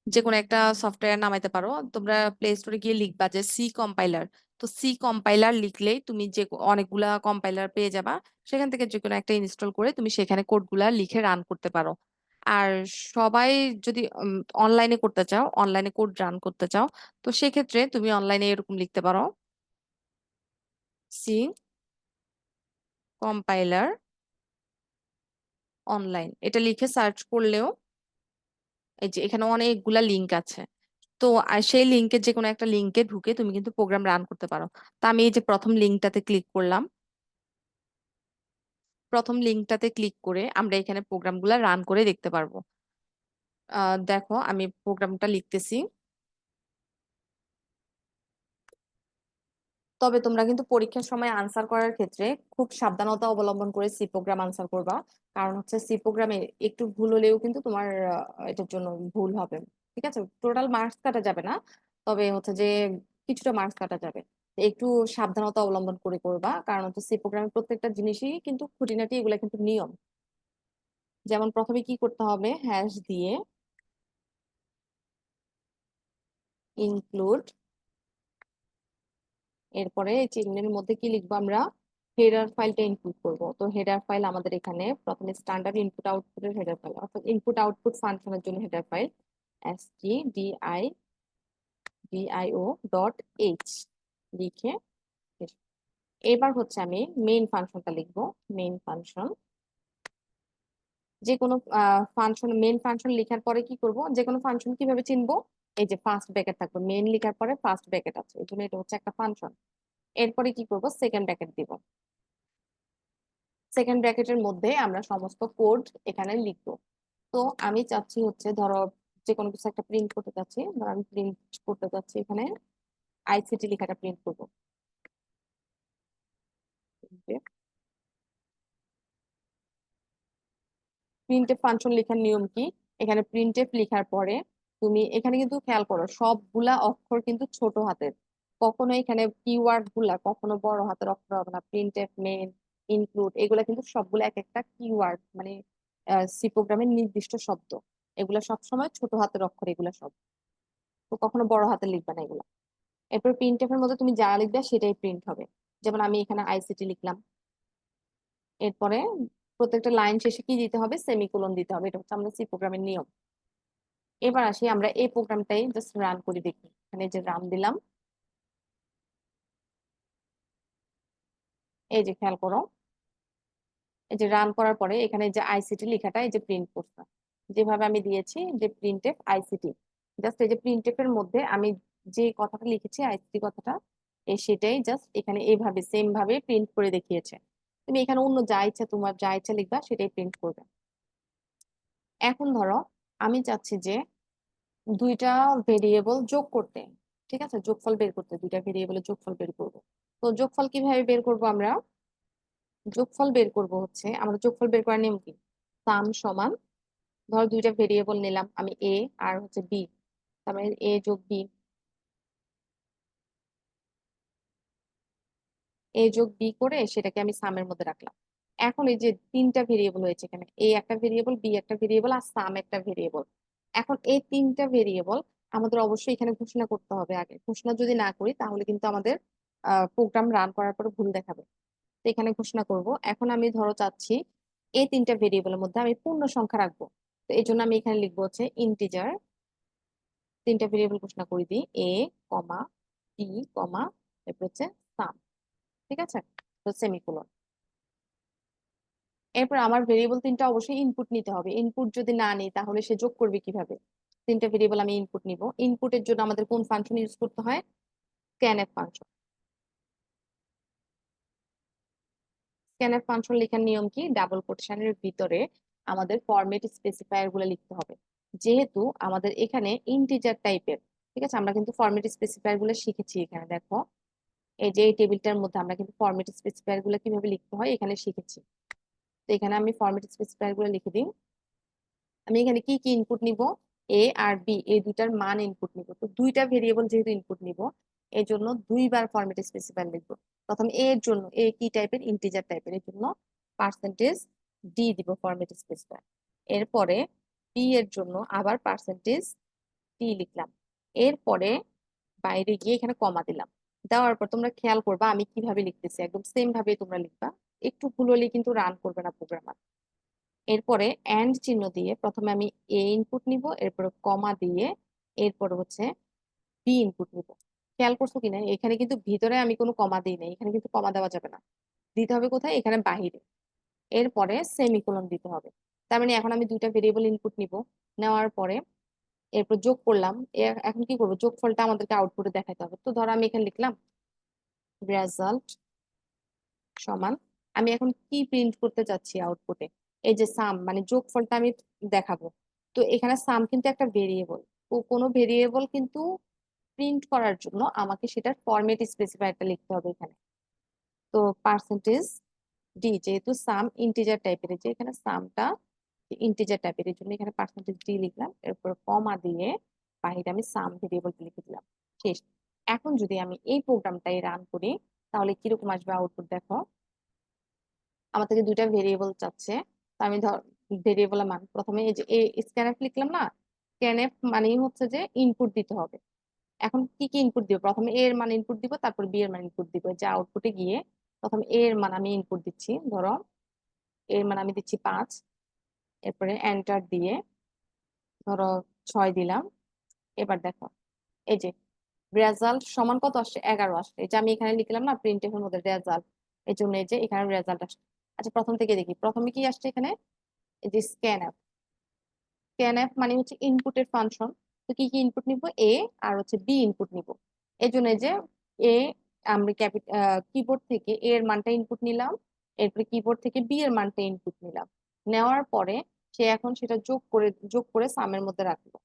যে কোনো একটা সফটওয়্যার নামাইতে পারো। তোমরা প্লে স্টোরে গিয়ে লিখবা যে সি কম্পাইলার। তো সি কম্পাইলার লিখলেই তুমি যে অনেকগুলা কম্পাইলার পেয়ে যাবা, সেখান থেকে যে কোনো একটা ইনস্টল করে তুমি সেখানে কোডগুলা লিখে রান করতে পারো। আর সবাই যদি অনলাইনে করতে চাও, অনলাইনে কোড রান করতে চাও, তো সেক্ষেত্রে তুমি অনলাইনে এরকম লিখতে পারো সি কম্পাইলার অনলাইন, এটা লিখে সার্চ করলেও এই যে এখানে অনেকগুলা লিংক আছে। তো সেই লিংকের যে কোনো একটা লিংকে ঢুকে তুমি কিন্তু প্রোগ্রাম রান করতে পারো। তো আমি এই যে প্রথম লিংকটাতে ক্লিক করলাম, প্রথম লিংকটাতে ক্লিক করে আমরা এখানে প্রোগ্রামগুলো রান করে দেখতে পারবো। দেখো আমি প্রোগ্রামটা লিখতেছি। তবে তোমরা কিন্তু পরীক্ষার সময় আনসার করার ক্ষেত্রে খুব সাবধানতা অবলম্বন করে সি প্রোগ্রাম আনসার করবা। কারণ হচ্ছে সি প্রোগ্রামে একটু ভুল হলেও কিন্তু তোমার এটার জন্য ভুল হবে। ঠিক আছে, টোটাল মার্কস কাটা যাবে না, তবে হচ্ছে যে কিছুটা মার্কস কাটা যাবে। তো একটু সাবধানতা অবলম্বন করে করবা, কারণ হচ্ছে সি প্রোগ্রামের প্রত্যেকটা জিনিসই কিন্তু খুঁটিনাটি, এগুলো কিন্তু নিয়ম। যেমন প্রথমে কি করতে হবে, হ্যাশ দিয়ে ইনক্লুড, এরপরে এই চিহ্নের মধ্যে কি লিখবো আমরা, হেডার ফাইলটা ইনক্লুড করব। তো হেডার ফাইল আমাদের এখানে প্রথমে স্ট্যান্ডার্ড ইনপুট আউটপুটের হেডার ফাইল, অর্থাৎ ইনপুট আউটপুট ফাংশনের জন্য header file stdio dot H লিখে শেষ। এবার হচ্ছে আমি মেইন ফাংশনটা লিখবো। মেইন ফাংশন, যে কোনো ফাংশন, মেইন ফাংশন লেখার পরে কি করব, যে কোনো ফাংশন কিভাবে চিনবো, এই যে ফার্স্ট ব্র্যাকেট থাকবে, মেইন লেখার পরে ফার্স্ট ব্র্যাকেট আছে, এই জন্য এটা হচ্ছে একটা ফাংশন। এরপরে কি করব, সেকেন্ড ব্র্যাকেট দিব। সেকেন্ড ব্র্যাকেটের মধ্যে আমরা সমস্ত কোড এখানে লিখবো। তো আমি চাচ্ছি হচ্ছে ধরো যে কোনো কিছু একটা প্রিন্ট করতে চাচ্ছি, ধরো আমি প্রিন্ট করতে চাচ্ছি এখানে আইসিটি লেখাটা প্রিন্ট করবো। প্রিন্টএফ ফাংশন লেখার নিয়ম কি? এখানে প্রিন্টএফ লেখার পরে তুমি এখানে কিন্তু খেয়াল করো সবগুলা অক্ষর কিন্তু ছোট হাতের, কখনো এখানে কিওয়ার্ড গুলা কখনো বড় হাতের অক্ষর হবে না। প্রিন্টএফ, মেন, ইনক্লুড এগুলা কিন্তু সবগুলা এক একটা কিওয়ার্ড, মানে সি প্রোগ্রামের নির্দিষ্ট শব্দ। এগুলা সবসময় ছোট হাতের অক্ষর, এগুলা সব। তো কখনো বড় হাতের লিখবা না এগুলা। এরপর প্রিন্টএফ এর মধ্যে তুমি যা লিখবে সেটাই প্রিন্ট হবে। যেমন আমি এখানে আইসিটি লিখলাম, এরপরে প্রত্যেকটা লাইন শেষে কি দিতে হবে? সেমিকোলন দিতে হবে। এটা হচ্ছে আমাদের সি প্রোগ্রামের নিয়ম। এবার আসি আমরা এই প্রোগ্রামটাই জাস্ট রান করে দেখি। এখানে যে রান দিলাম, এই যে খেয়াল করো, এই যে রান করার পরে এখানে যে আইসিটি লেখাটা এই যে প্রিন্ট করছে, যেভাবে আমি দিয়েছি যে প্রিন্টএফ আইসিটি। জাস্ট এই যে প্রিন্টএফ এর মধ্যে আমি যে কথাটা লিখেছি আইসিটি কথাটা, সেটাই জাস্ট এখানে এইভাবে সেম ভাবে প্রিন্ট করে দেখিয়েছে। তুমি এখানে অন্য যা ইচ্ছা, তোমার যা ইচ্ছা লিখবা সেটাই প্রিন্ট করবে। এখন ধরো আমি চাচ্ছি যে দুইটা ভেরিয়েবল যোগ করতে, ঠিক আছে, যোগফল বের করতে, দুইটা ভেরিয়েবলের যোগফল বের করব। তো যোগফল কিভাবে বের করব আমরা? যোগফল বের করব হচ্ছে, আমরা যোগফল বের করার নিয়ম কি? সাম সমান, ধর দুইটা ভেরিয়েবল নিলাম আমি, এ আর হচ্ছে বি, তার মানে এ যোগ বি, এ যোগ বি করে সেটাকে আমি সামের মধ্যে রাখলাম। এখন এই যে তিনটা ভেরিয়েবল হয়েছে এখানে, এ একটা ভেরিয়েবল, বি একটা ভেরিয়েবল, আর সাম একটা ভেরিয়েবল। এখন এই তিনটা ভেরিয়েবল আমাদের অবশ্যই এখানে ঘোষণা করতে হবে আগে। ঘোষণা যদি না করি তাহলে কিন্তু আমাদের প্রোগ্রাম রান করার পরে ভুল দেখাবে। তো এখানে ঘোষণা করব। এখন আমি ধরো চাচ্ছি এই তিনটা ভেরিয়েবলের মধ্যে আমি পূর্ণ সংখ্যা রাখবো। তো এই জন্য আমি এখানে লিখবো হচ্ছে ইন্টিজার। তিনটা ভেরিয়েবল ঘোষণা করে দিই, এ কমা বি কমা এরপর হচ্ছে সাম, ঠিক আছে, তো সেমিকোলন। এরপর আমার ভেরিয়েবল তিনটা অবশ্যই ইনপুট নিতে হবে। ইনপুট যদি না নিই তাহলে সে যোগ করবে কিভাবে? তিনটা ভেরিয়েবল আমি ইনপুট নিব। ইনপুটের জন্য আমাদের কোন ফাংশন ইউজ করতে হয়? Scanf function. স্ক্যানএফ ফাংশন লেখার নিয়ম কি? ডাবল কোটেশনের ভিতরে আমাদের ফরম্যাট স্পেসিফায়ার গুলো লিখতে হবে। যেহেতু আমাদের এখানে ইন্টিজার টাইপের, ঠিক আছে, আমরা কিন্তু ফরম্যাট স্পেসিফায়ার গুলো শিখেছি। এখানে দেখো এই যে এই টেবিলটার মধ্যে আমরা কিন্তু ফরম্যাট স্পেসিফায়ার গুলো কিভাবে লিখতে হয় এখানে শিখেছি। তো এখানে আমি ফরম্যাট স্পেসিফায়ার গুলো লিখে দিই। আমি এখানে কি কি ইনপুট নিব? এ আর বি এই দুইটার মান ইনপুট নিব। তো দুইটা ভেরিয়েবল যেহেতু ইনপুট নিব, এই জন্য দুইবার ফরম্যাট স্পেসিফায়ার লিখবো। প্রথম এ এর জন্য, এ কি টাইপের? ইন্টিজার টাইপের, এর জন্য পার্সেন্টেজ ডি দিব ফরম্যাট স্পেসিফায়ার। এরপরে বি এর জন্য আবার পার্সেন্টেজ ডি লিখলাম। এরপরে বাইরে গিয়ে এখানে কমা দিলাম। দেওয়ার পর তোমরা খেয়াল করবা আমি কিভাবে লিখতেছি, একদম সেম ভাবে তোমরা লিখবা। একটু ভুল হলে কিন্তু রান করবে না প্রোগ্রাম। এরপরে এন্ড চিহ্ন দিয়ে প্রথমে আমি এ ইনপুট নিব, এরপরে কমা দিয়ে এরপর হচ্ছে বি ইনপুট নিব। খেয়াল করছো কিনা এখানে কিন্তু ভিতরে আমি কোনো কমা দিই নাই, এখানে কিন্তু কমা দেওয়া যাবে না। দিতে হবে কোথায়? এখানে বাহিরে। এরপরে সেমিকোলন দিতে হবে। তার মানে এখন আমি দুইটা ভেরিয়েবল ইনপুট নিব। নেওয়ার পরে এরপর যোগ করলাম। এখন কি করবো? যোগফলটা আমাদেরকে আউটপুটে দেখাতে হবে। তো ধরো আমি এখানে লিখলাম রেজাল্ট সমান, আমি এখন কি প্রিন্ট করতে চাচ্ছি আউটপুটে? এই যে সাম, মানে যোগফলটা আমি দেখাবো। তো এখানে সাম কিন্তু একটা ভেরিয়েবল। তো কোনো ভেরিয়েবল কিন্তু প্রিন্ট করার জন্য আমাকে সেটার ফরম্যাট স্পেসিফায়ারটা লিখতে হবে এখানে। তো পার্সেন্টেজ ডি, যেহেতু সাম ইন্টিজার টাইপের, যে এখানে সামটা ইন্টিজার টাইপের, এর জন্য এখানে পার্সেন্টেজ ডি লিখলাম। এরপর কমা দিয়ে বাহিরে আমি সাম ভেরিয়েবলটা লিখে দিলাম। শেষ। এখন যদি আমি এই প্রোগ্রামটাই রান করি তাহলে কিরকম আসবে আউটপুট দেখো। আমার থেকে দুইটা ভেরিয়েবল চাচ্ছে। তো আমি ধর ভেরিয়েবলের মান প্রথমে এই যে স্ক্যানএফ লিখলাম না, স্ক্যানএফ মানেই হচ্ছে যে ইনপুট দিতে হবে। এখন কি কি ইনপুট দিব? প্রথমে এ এর মান ইনপুট দিব, তারপর বি এর মান ইনপুট দিব। যে আউটপুটে গিয়ে প্রথমে এ এর মান আমি ইনপুট দিচ্ছি, ধরো এর মান আমি দিচ্ছি 5। এরপরে এন্টার দিয়ে ধরো 6 দিলাম। এবার দেখো এই যে রেজাল্ট সমান কত আসছে? 11 আসছে। এই যে আমি এখানে লিখলাম না প্রিন্টএফ এর মধ্যে রেজাল্ট, এই জন্য এই যে এখানে রেজাল্ট আসছে। আচ্ছা প্রথম থেকে দেখি, প্রথমে কি আসছে এখানে? এই যে স্ক্যানএফ। স্ক্যানএফ মানে হচ্ছে ইনপুটের ফাংশন। তো কি কি ইনপুট নিব? এ আর হচ্ছে বি ইনপুট নিব। এই জন্য এই যে এ, আমরা কিবোর্ড থেকে এ এর মানটা ইনপুট নিলাম, এরপরে কিবোর্ড থেকে বি এর মানটা ইনপুট নিলাম, নেওয়ার পরে সে এখন সেটা যোগ করে সামের মধ্যে রাখলো।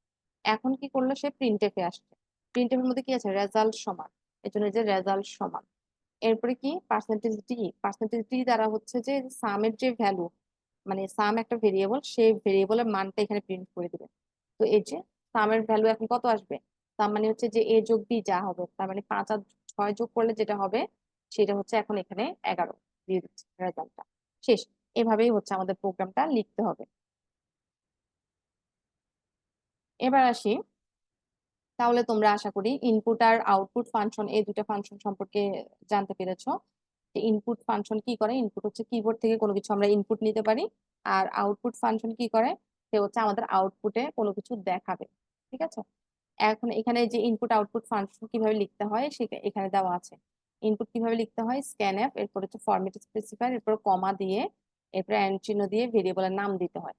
এখন কি করলো, সে প্রিন্টএফে আসছে, প্রিন্টএফের মধ্যে কি আছে, রেজাল্ট সমান, এই জন্য যে রেজাল্ট সমান। এরপরে কি পার্সেন্টেজ ডি দ্বারা হচ্ছে যে সামের যে ভ্যালু, মানে সাম একটা ভেরিয়েবল, সেই ভেরিয়েবলের মানটা এখানে প্রিন্ট করে দিবে। তো এই যে সামের ভ্যালু এখন কত আসবে, তার মানে হচ্ছে যে এ যোগ বি যা হবে, তার মানে 5 আর 6 যোগ করলে যেটা হবে সেটা হচ্ছে এখন এখানে 11 দিয়ে দিচ্ছে রেজাল্টটা। শেষ। এভাবেই হচ্ছে আমাদের প্রোগ্রামটা লিখতে হবে। এবার আসি, তাহলে তোমরা আশা করি ইনপুট আর আউটপুট ফাংশন, এই দুটো ফাংশন সম্পর্কে জানতে পেরেছো। ইনপুট ফাংশন কি করে, ইনপুট হচ্ছে কিবোর্ড থেকে কোনো কিছু আমরা ইনপুট নিতে পারি, আর আউটপুট ফাংশন কি করে, সে হচ্ছে আমাদের আউটপুটে কোনো কিছু দেখাবে। ঠিক আছে, এখন এখানে যে ইনপুট আউটপুট ফাংশন কিভাবে লিখতে হয় সেটা এখানে দেওয়া আছে। ইনপুট কিভাবে লিখতে হয়, স্ক্যানএফ, এরপর হচ্ছে ফরম্যাট স্পেসিফায়ার, এরপর কমা দিয়ে, এরপর এন্ড চিহ্ন দিয়ে ভেরিয়েবলের নাম দিতে হয়।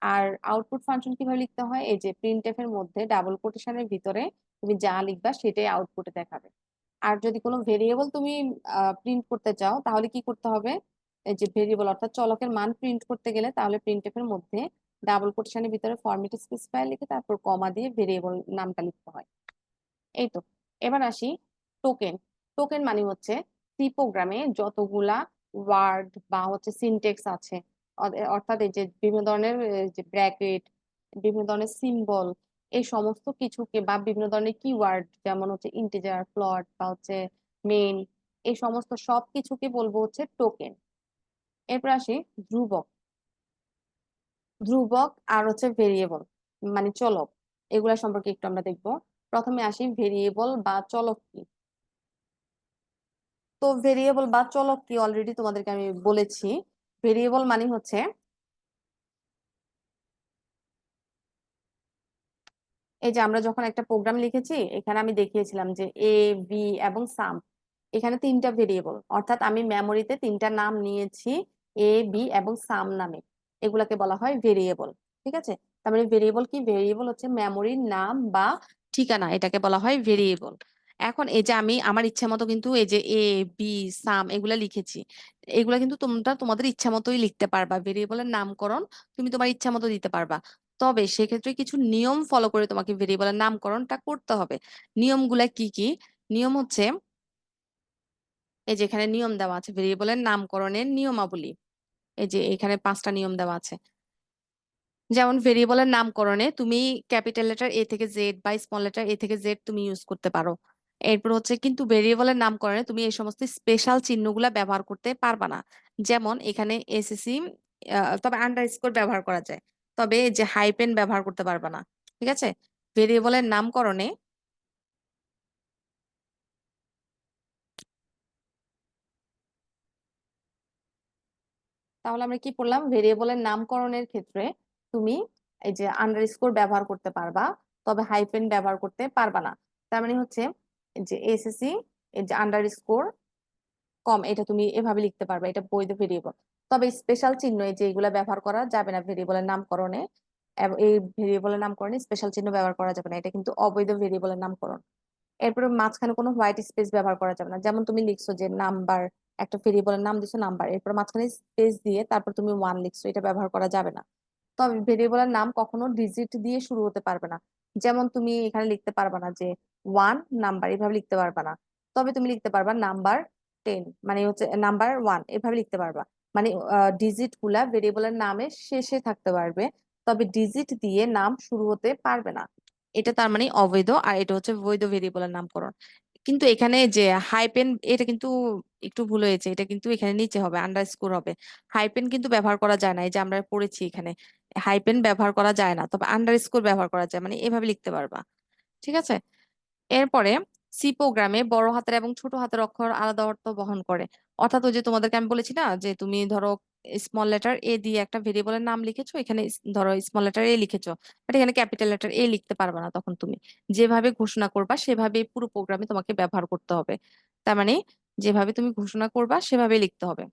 আর আউটপুট ফাংশন কিভাবে লিখতে হয়, এই যে প্রিন্টএফ এর মধ্যে ডাবল কোটেশনের ভিতরে তুমি যা লিখবা সেটাই আউটপুটে দেখাবে। আর যদি কোনো ভেরিয়েবল তুমি প্রিন্ট করতে চাও তাহলে কি করতে হবে, এই যে ভেরিয়েবল অর্থাৎ চলকের মান প্রিন্ট করতে গেলে তাহলে প্রিন্টএফ এর মধ্যে ডাবল কোটেশনের ভিতরে ফরম্যাট স্পেসিফায়ার লিখে তারপর কমা দিয়ে ভেরিয়েবল নামটা লিখতে হয়। এই তো। এবার আসি টোকেন। টোকেন মানে হচ্ছে সি প্রোগ্রামে যতগুলা ওয়ার্ড বা হচ্ছে সিনটেক্স আছে, অর্থাৎ এই যে বিভিন্ন ধরনের যে ব্র্যাকেট, বিভিন্ন ধরনের সিম্বল, এই সমস্ত কিছুকে বা বিভিন্ন ধরনের কিওয়ার্ড যেমন হচ্ছে ইন্টিজার, ফ্লোট বা হচ্ছে মেইন, এই সমস্ত সব কিছুকে বলবো হচ্ছে টোকেন। এরপর আসি ধ্রুবক। ধ্রুবক আর হচ্ছে ভেরিয়েবল মানে চলক, এগুলা সম্পর্কে একটু আমরা দেখবো। প্রথমে আসি ভেরিয়েবল বা চলক কি। তো ভেরিয়েবল বা চলক কি অলরেডি তোমাদেরকে আমি বলেছি। ভেরিয়েবল মানে হচ্ছে, এই যে আমরা যখন একটা প্রোগ্রাম লিখেছি এখানে আমি দেখিয়েছিলাম যে এ, বি এবং সাম, এখানে তিনটা ভেরিয়েবল, অর্থাৎ আমি মেমোরিতে তিনটা নাম নিয়েছি, এ, বি এবং সাম নামে, এগুলাকে বলা হয় ভেরিয়েবল। ঠিক আছে, তার মানে ভেরিয়েবল কি, ভেরিয়েবল হচ্ছে মেমোরির নাম বা ঠিকানা, এটাকে বলা হয় ভেরিয়েবল। এখন এই যে আমি আমার ইচ্ছা মতো কিন্তু এই যে এ, বি, সাম এগুলা লিখেছি, এগুলা কিন্তু তোমরা তোমাদের ইচ্ছা মতোই লিখতে পারবা, ভেরিয়েবলের নামকরণ তুমি তোমার ইচ্ছা মতো দিতে পারবা। তবে সেক্ষেত্রে কিছু নিয়ম ফলো করে তোমাকে ভেরিয়েবলের নামকরণটা করতে হবে। নিয়মগুলা কি কি, নিয়ম হচ্ছে, এই যে এখানে নিয়ম দেওয়া আছে ভেরিয়েবলের নামকরণের নিয়মাবলী, এই যে এখানে 5টা নিয়ম দেওয়া আছে। যেমন ভেরিয়েবলের নামকরণে তুমি ক্যাপিটাল লেটার এ থেকে জেড বা স্মল লেটার এ থেকে জেড তুমি ইউজ করতে পারো। এরপর হচ্ছে কিন্তু ভেরিয়েবলের নামকরণে তুমি এই সমস্ত স্পেশাল চিহ্নগুলা ব্যবহার করতে পারবা না। যেমন এখানে এসএসসি, তবে আন্ডারস্কোর ব্যবহার করা যায়, তবে এই যে হাইপেন ব্যবহার করতে পারবা না। ঠিক আছে, ভেরিয়েবলের নামকরণে, তাহলে আমরা কি পড়লাম, ভেরিয়েবলের নামকরণের ক্ষেত্রে তুমি এই যে আন্ডারস্কোর ব্যবহার করতে পারবা, তবে হাইফেন ব্যবহার করতে পারবা না। তার মানে হচ্ছে যে এসএসসি, এই যে আন্ডারস্কোর কম, এটা তুমি এভাবে লিখতে পারবা, এটা বৈধ ভেরিয়েবল। তবে স্পেশাল চিহ্ন এই যে এগুলা ব্যবহার করা যাবে না ভেরিয়েবলের নামকরণে, এই ভেরিয়েবলের নামকরণে স্পেশাল চিহ্ন ব্যবহার করা যাবে না, এটা কিন্তু অবৈধ ভেরিয়েবলের নামকরণ। এরপরে মাঝখানে কোনো হোয়াইট স্পেস ব্যবহার করা যাবে না, যেমন তুমি লিখছো যে নাম্বার, একটা ভেরিয়েবলের নাম দিছো নাম্বার, এরপর মাঝখানে স্পেস দিয়ে তারপর তুমি 1 লিখছো, এটা ব্যবহার করা যাবে না। তবে ভেরিয়েবলের নাম কখনো ডিজিট দিয়ে শুরু হতে পারবে না, যেমন তুমি এখানে লিখতে পারবা না যে 1 নাম্বার, এভাবে লিখতে পারবা না। তবে তুমি লিখতে পারবা নাম্বার 10, মানে হচ্ছে নাম্বার 1, এভাবে লিখতে পারবা। মানে ডিজিট গুলা ভেরিয়েবলের নামের শেষে থাকতে পারবে, তবে ডিজিট দিয়ে নাম শুরু হতে পারবে না। এটা তার মানে অবৈধ, আর এটা হচ্ছে বৈধ ভেরিয়েবলের নামকরণ। কিন্তু এখানে যে হাইপেন, এটা কিন্তু একটু ভুল হয়েছে, এটা কিন্তু এখানে নিচে হবে, আন্ডারস্কোর হবে। হাইপেন কিন্তু ব্যবহার করা যায় না, এই যে আমরা পড়েছি এখানে হাইপেন ব্যবহার করা যায় না, তবে আন্ডারস্কোর ব্যবহার করা যায়, মানে এভাবে লিখতে পারবা। ঠিক আছে, এরপরে সি প্রোগ্রামে বড় হাতের এবং ছোট হাতের অক্ষর আলাদা অর্থ বহন করে। অর্থাৎ ওই যে তোমাদেরকে আমি বলেছি না যে তুমি ধরো স্মল লেটার এ দিয়ে একটা ভেরিয়েবলের নাম লিখেছো, এখানে ধরো স্মল লেটার এ লিখেছো, বাট এখানে ক্যাপিটাল লেটার এ লিখতে পারবে না, তখন তুমি যেভাবে ঘোষণা করবা সেভাবে পুরো প্রোগ্রামে তোমাকে ব্যবহার করতে হবে। তার মানে যেভাবে তুমি ঘোষণা করবা সেভাবে লিখতে হবে।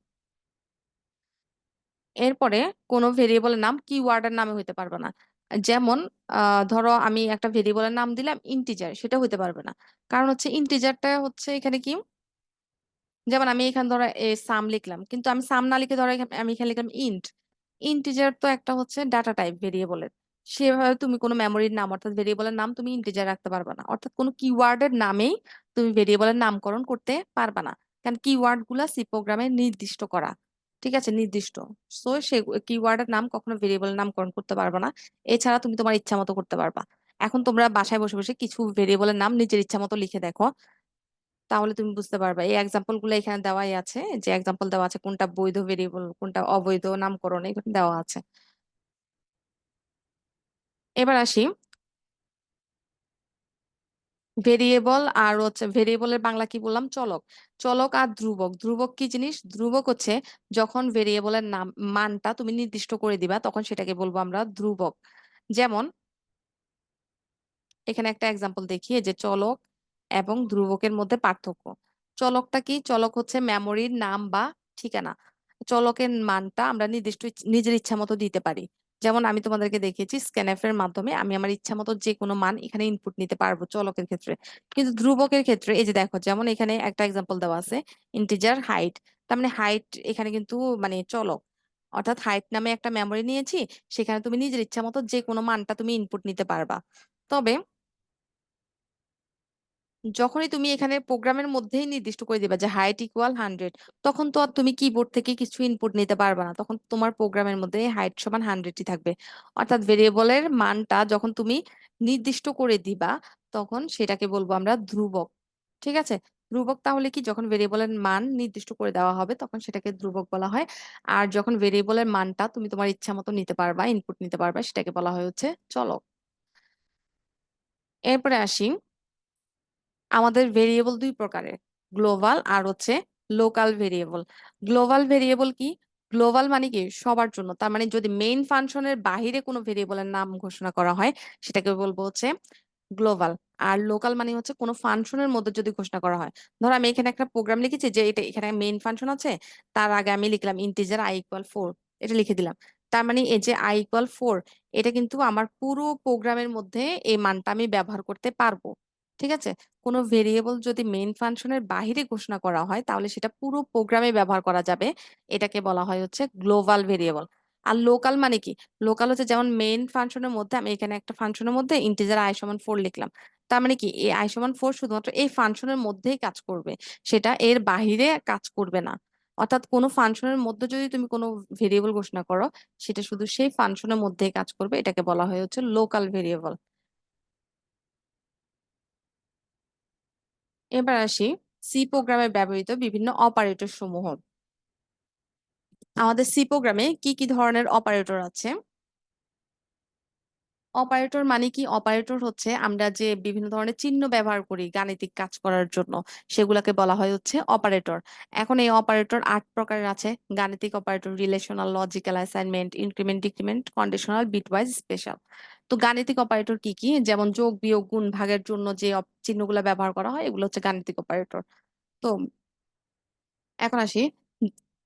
এরপরে কোনো ভেরিয়েবলের নাম কিওয়ার্ডের নামে হইতে পারবে না। যেমন ধরো আমি একটা ভেরিয়েবলের নাম দিলাম ইন্টিজার, সেটা হইতে পারবে না। কারণ হচ্ছে ইন্টিজারটা হচ্ছে এখানে কি, যেমন আমি এখানে ধরো সাম লিখলাম, কিন্তু আমি সাম না লিখে ধরো আমি এখানে লিখলাম ইন্ট। ইন্টিজার তো একটা হচ্ছে ডাটা টাইপ ভেরিয়েবলের, সেভাবে তুমি কোনো মেমোরির নাম অর্থাৎ ভেরিয়েবলের নাম তুমি ইন্টিজার রাখতে পারবা না, অর্থাৎ কোনো কিওয়ার্ডের নামেই তুমি ভেরিয়েবলের নামকরণ করতে পারবা না, কারণ কিওয়ার্ড গুলা সি প্রোগ্রামে নির্দিষ্ট করা। ঠিক আছে, নির্দিষ্ট। সো সে কিওয়ার্ডের নাম কখনো ভেরিয়েবলের নামকরণ করতে পারবা না। এছাড়া তুমি তোমার ইচ্ছা মতো করতে পারবা। এখন তোমরা বাসায় বসে বসে কিছু ভেরিয়েবলের নাম নিজের ইচ্ছা মতো লিখে দেখো, তাহলে তুমি বুঝতে পারবা। এই এক্সাম্পল গুলো এখানে দেওয়াই আছে, যে এক্সাম্পল দেওয়া আছে কোনটা বৈধ ভেরিয়েবল কোনটা অবৈধ নামকরণ এখানে দেওয়া আছে। এবার আসি ভেরিয়েবল আর হচ্ছে ভেরিয়েবলের বাংলা কি বললাম, চলক। চলক আর ধ্রুবক। ধ্রুবক কি জিনিস? ধ্রুবক হচ্ছে যখন ভেরিয়েবলের নাম মানটা তুমি নির্দিষ্ট করে দিবা তখন সেটাকে বলবো আমরা ধ্রুবক। যেমন এখানে একটা এক্সাম্পল দেখি, এই যে চলক এবং ধ্রুবকের মধ্যে পার্থক্য। চলকটা কি? চলক হচ্ছে মেমোরির নাম বা ঠিকানা। চলকের মানটা আমরা নির্দিষ্ট নিজের ইচ্ছা মতো দিতে পারি। যেমন আমি তোমাদেরকে দেখিয়েছি স্ক্যানএফ এর মাধ্যমে আমি আমার ইচ্ছা মতো যে কোনো মান এখানে ইনপুট নিতে পারবো চলকের ক্ষেত্রে। কিন্তু ধ্রুবকের ক্ষেত্রে এই যে দেখো, যেমন এখানে একটা এক্সাম্পল দেওয়া আছে ইন্টিজার হাইট। তার মানে হাইট এখানে কিন্তু মানে চলক, অর্থাৎ হাইট নামে একটা মেমোরি নিয়েছি, সেখানে তুমি নিজের ইচ্ছা মতো যে কোনো মানটা তুমি ইনপুট নিতে পারবা। তবে যখনই তুমি এখানে প্রোগ্রামের মধ্যেই নির্দিষ্ট করে দিবা যে হাইট ইকুয়াল 100, তখন তো আর তুমি কিবোর্ড থেকে কিছু ইনপুট নিতে পারবে না, তখন তোমার প্রোগ্রামের মধ্যে হাইট সমান 100ই থাকবে। অর্থাৎ ভেরিয়েবলের মানটা যখন তুমি নির্দিষ্ট করে দিবা তখন সেটাকে বলবো আমরা ধ্রুবক। ঠিক আছে, ধ্রুবক তাহলে কি? যখন ভেরিয়েবলের মান নির্দিষ্ট করে দেওয়া হবে তখন সেটাকে ধ্রুবক বলা হয়। আর যখন ভেরিয়েবলের মানটা তুমি তোমার ইচ্ছা মতো নিতে পারবা, ইনপুট নিতে পারবা, সেটাকে বলা হয় হচ্ছে চলক। এরপরে আসি, আমাদের ভেরিয়েবল দুই প্রকারের, গ্লোবাল আর হচ্ছে লোকাল ভেরিয়েবল। গ্লোবাল ভেরিয়েবল কি? গ্লোবাল মানে কি সবার জন্য, তার মানে যদি মেইন ফাংশনের বাহিরে কোনো ভেরিয়েবলের নাম ঘোষণা করা হয় সেটাকে বলবো হচ্ছে গ্লোবাল। আর লোকাল মানে হচ্ছে কোনো ফাংশনের মধ্যে যদি ঘোষণা করা হয়। ধরো আমি এখানে একটা প্রোগ্রাম লিখেছি যে এটা এখানে মেইন ফাংশন আছে, তার আগে আমি লিখলাম ইন্টিজার i = 4, এটা লিখে দিলাম। তার মানে এই যে i = 4, এটা কিন্তু আমার পুরো প্রোগ্রামের মধ্যে এই মানটা আমি ব্যবহার করতে পারবো। ঠিক আছে, কোনো ভেরিয়েবল যদি মেইন ফাংশনের বাহিরে ঘোষণা করা হয় তাহলে সেটা পুরো প্রোগ্রামে ব্যবহার করা যাবে, এটাকে বলা হয় হচ্ছে গ্লোবাল ভেরিয়েবল। আর লোকাল মানে কি? লোকাল হচ্ছে যেমন মেইন ফাংশনের মধ্যে আমি এখানে একটা ফাংশনের মধ্যে ইন্টিজার i = 4 লিখলাম, তার মানে কি এই i = 4 শুধুমাত্র এই ফাংশনের মধ্যেই কাজ করবে, সেটা এর বাহিরে কাজ করবে না। অর্থাৎ কোনো ফাংশনের মধ্যে যদি তুমি কোনো ভেরিয়েবল ঘোষণা করো সেটা শুধু সেই ফাংশনের মধ্যেই কাজ করবে, এটাকে বলা হয় হচ্ছে লোকাল ভেরিয়েবল। এবার আসি সি প্রোগ্রামে ব্যবহৃত বিভিন্ন অপারেটর সমূহ। আমাদের সি প্রোগ্রামে কি কি ধরনের অপারেটর আছে? অপারেটর মানে কি? অপারেটর হচ্ছে আমরা যে বিভিন্ন ধরনের চিহ্ন ব্যবহার করি গাণিতিক কাজ করার জন্য, সেগুলোকে বলা হয় হচ্ছে অপারেটর। এখন এই অপারেটর 8 প্রকারের আছে: গাণিতিক operator, relational, logical, assignment, increment, decrement, conditional, bitwise, special. তো গাণিতিক অপারেটর কি কি? যেমন যোগ, বিয়োগ, গুণ, ভাগের জন্য যে চিহ্নগুলো ব্যবহার করা হয় এগুলো হচ্ছে গাণিতিক অপারেটর। তো এখন আসি,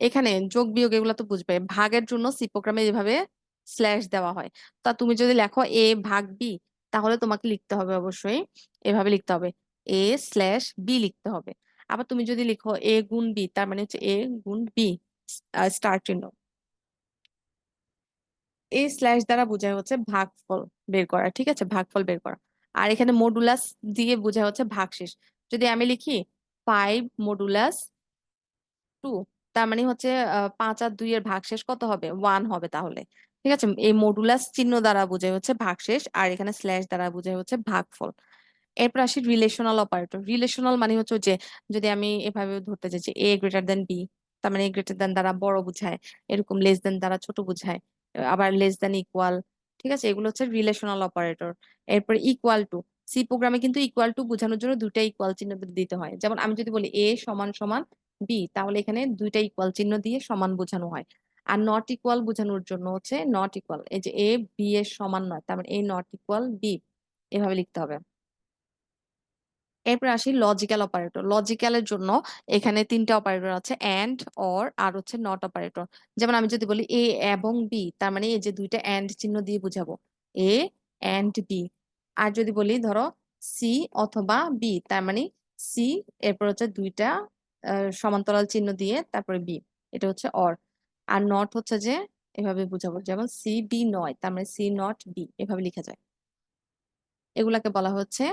এখানে যোগ বিয়োগ এগুলো তো বুঝবে, ভাগের জন্য সি প্রোগ্রামে যেভাবে স্ল্যাশ দেওয়া হয়, তা তুমি যদি লেখো এ ভাগ বি, তাহলে তোমাকে লিখতে হবে অবশ্যই এভাবে লিখতে হবে, a/b লিখতে হবে। আবার তুমি যদি লিখো এ গুণ বি, তার মানে হচ্ছে এ গুণ বি স্টার চিহ্ন। এই স্ল্যাশ দ্বারা বোঝায় হচ্ছে ভাগফল বের করা। ঠিক আছে, ভাগফল বের করা। আর এখানে মডুলাস দিয়ে বোঝায় হচ্ছে ভাগশেষ। যদি আমি লিখি 5 মডুলাস 2, তার মানে হচ্ছে 5 আর 2 এর ভাগশেষ কত হবে? 1 হবে তাহলে। ঠিক আছে, এই মডুলাস চিহ্ন দ্বারা বোঝায় হচ্ছে ভাগশেষ, আর এখানে স্ল্যাশ দ্বারা বোঝায় হচ্ছে ভাগফল। এরপর আসি রিলেশনাল অপারেটর। রিলেশনাল মানে হচ্ছে যে যদি আমি এভাবে ধরতে চাই যে a>b, তার মানে a দ্বারা বড় বোঝায়, এরকম লেস দেন দ্বারা ছোট বোঝায়, আবার লেস দেন ইকুয়াল। ঠিক আছে, এগুলো হচ্ছে রিলেশনাল অপারেটর। এরপর ইকুয়াল টু। সি প্রোগ্রামে কিন্তু ইকুয়াল টু বোঝানোর জন্য দুইটা ইকুয়াল চিহ্ন দিতে হয়। যেমন আমি যদি বলি a সমান সমান b, তাহলে এখানে দুইটা ইকুয়াল চিহ্ন দিয়ে সমান বোঝানো হয়। আর নট ইকুয়াল বোঝানোর জন্য হচ্ছে নট ইকুয়াল, এই যে a b এর সমান নয়, তার মানে a নট ইকুয়াল b, এভাবে লিখতে হবে। এরপর আসি লজিক্যাল অপারেটর। লজিক্যালের জন্য এখানে 3টা অপারেটর আছে: এন্ড, অর, আর হচ্ছে নট অপারেটর। যেমন আমি যদি বলি এ এবং বি, তার মানে এই যে দুইটা এন্ড চিহ্ন দিয়ে বুঝাবো, এ এন্ড বি। আর যদি বলি ধরো সি অথবা বি, তার মানে সি, এরপর হচ্ছে দুইটা সমান্তরাল চিহ্ন দিয়ে তারপরে বি, এটা হচ্ছে অর। আর নট হচ্ছে যে এভাবে বুঝাবো, যেমন সি বি নয়, তার মানে সি নট বি, এভাবে লেখা যায়। এগুলাকে বলা হচ্ছে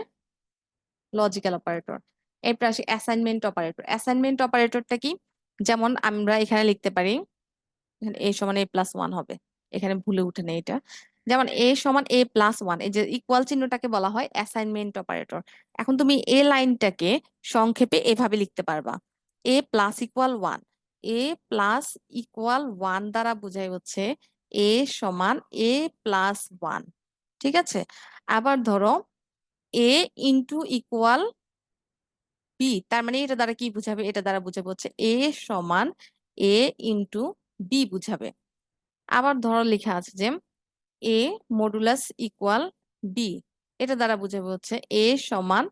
লজিক্যাল অপারেটর। এরপর আসি অ্যাসাইনমেন্ট অপারেটর। অ্যাসাইনমেন্ট অপারেটরটা কি? যেমন আমরা এখানে লিখতে পারি, এখানে এ সমান এ প্লাস ওয়ান হবে, এখানে ভুলে উঠে নেই এটা। যেমন এ সমান এ প্লাস ওয়ান, এই যে ইকুয়াল চিহ্নটাকে বলা হয় অ্যাসাইনমেন্ট অপারেটর। এখন তুমি এ লাইনটাকে সংক্ষেপে এভাবে লিখতে পারবা, এ প্লাস ইকুয়াল ওয়ান। এ প্লাস ইকুয়াল ওয়ান দ্বারা বোঝায় হচ্ছে এ সমান এ প্লাস ওয়ান। ঠিক আছে? আবার ধরো এ ইন্টু ইকুয়াল বি, তার মানে এটা দ্বারা কি বুঝাবে? এটা দ্বারা বুঝাবে হচ্ছে এ সমান এ ইন্টু বি বুঝাবে। আবার ধরো লেখা আছে যে এ মডুলাস ইকুয়াল বি, এটা দ্বারা বোঝাবে হচ্ছে এ সমান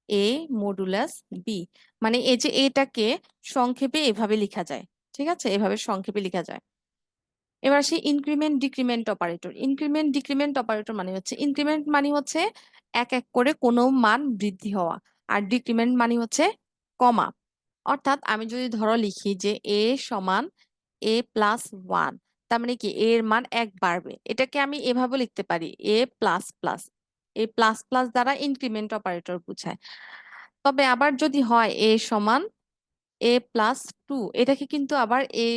এ মডুলাস বি। মানে এই যে এটাকে সংক্ষেপে এভাবে লেখা যায়। ঠিক আছে? এভাবে সংক্ষেপে লেখা যায়। এবার আসি increment decrement operator. Increment decrement operator মানে হচ্ছে, ইনক্রিমেন্ট মানে হচ্ছে এক এক করে কোনো মান বৃদ্ধি হওয়া, আর ডিক্রিমেন্ট মানে হচ্ছে কমা। অর্থাৎ আমি যদি ধরো লিখি যে এ সমান এ প্লাস ওয়ান, তার মানে কি এর মান এক বাড়বে, এটাকে আমি এভাবে লিখতে পারি এ প্লাস প্লাস। এই প্লাস প্লাস দ্বারা ইনক্রিমেন্ট অপারেটর বোঝায়। তবে আবার যদি হয় এ সমান এ প্লাস টু, এটাকে কিন্তু আবার এ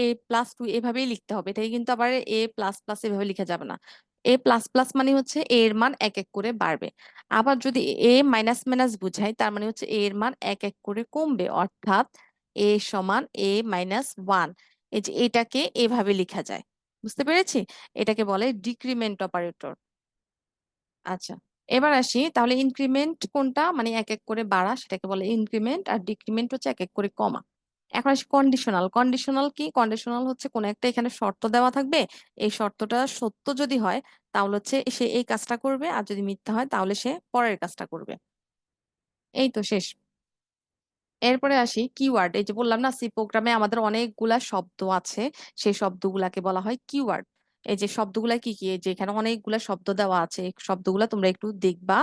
এ প্লাস টু এভাবেই লিখতে হবে, এটাকে কিন্তু আবার এ প্লাস প্লাস এভাবে লিখা যাবে না। এ প্লাস প্লাস মানে হচ্ছে এ এর মান এক এক করে বাড়বে। আবার যদি এ মাইনাস মাইনাস বুঝাই, তার মানে হচ্ছে এ এর মান এক এক করে কমবে, অর্থাৎ এ সমান এ মাইনাস ওয়ান। এই যে এটাকে এভাবে লেখা যায়। বুঝতে পেরেছি? এটাকে বলে ডিক্রিমেন্ট অপারেটর। আচ্ছা, এবার আসি তাহলে ইনক্রিমেন্ট কোনটা, মানে এক এক করে বাড়া, সেটাকে বলে ইনক্রিমেন্ট, আর ডিক্রিমেন্ট হচ্ছে এক এক করে কমা। এখন আসি কন্ডিশনাল। কন্ডিশনাল কি? কন্ডিশনাল হচ্ছে কোন একটা এখানে শর্ত দেওয়া থাকবে, এই শর্তটা সত্য যদি হয় তাহলে হচ্ছে সে এই কাজটা করবে, আর যদি মিথ্যা হয় তাহলে সে পরের কাজটা করবে। এই তো শেষ। এরপরে আসি কিওয়ার্ড। এই যে বললাম না, সি প্রোগ্রামে আমাদের অনেকগুলা শব্দ আছে, সেই শব্দগুলাকে বলা হয় কিওয়ার্ড। এই যে শব্দগুলা কি কি, এই যে এখানে অনেকগুলা শব্দ দেওয়া আছে, এই শব্দগুলা তোমরা একটু দেখবা,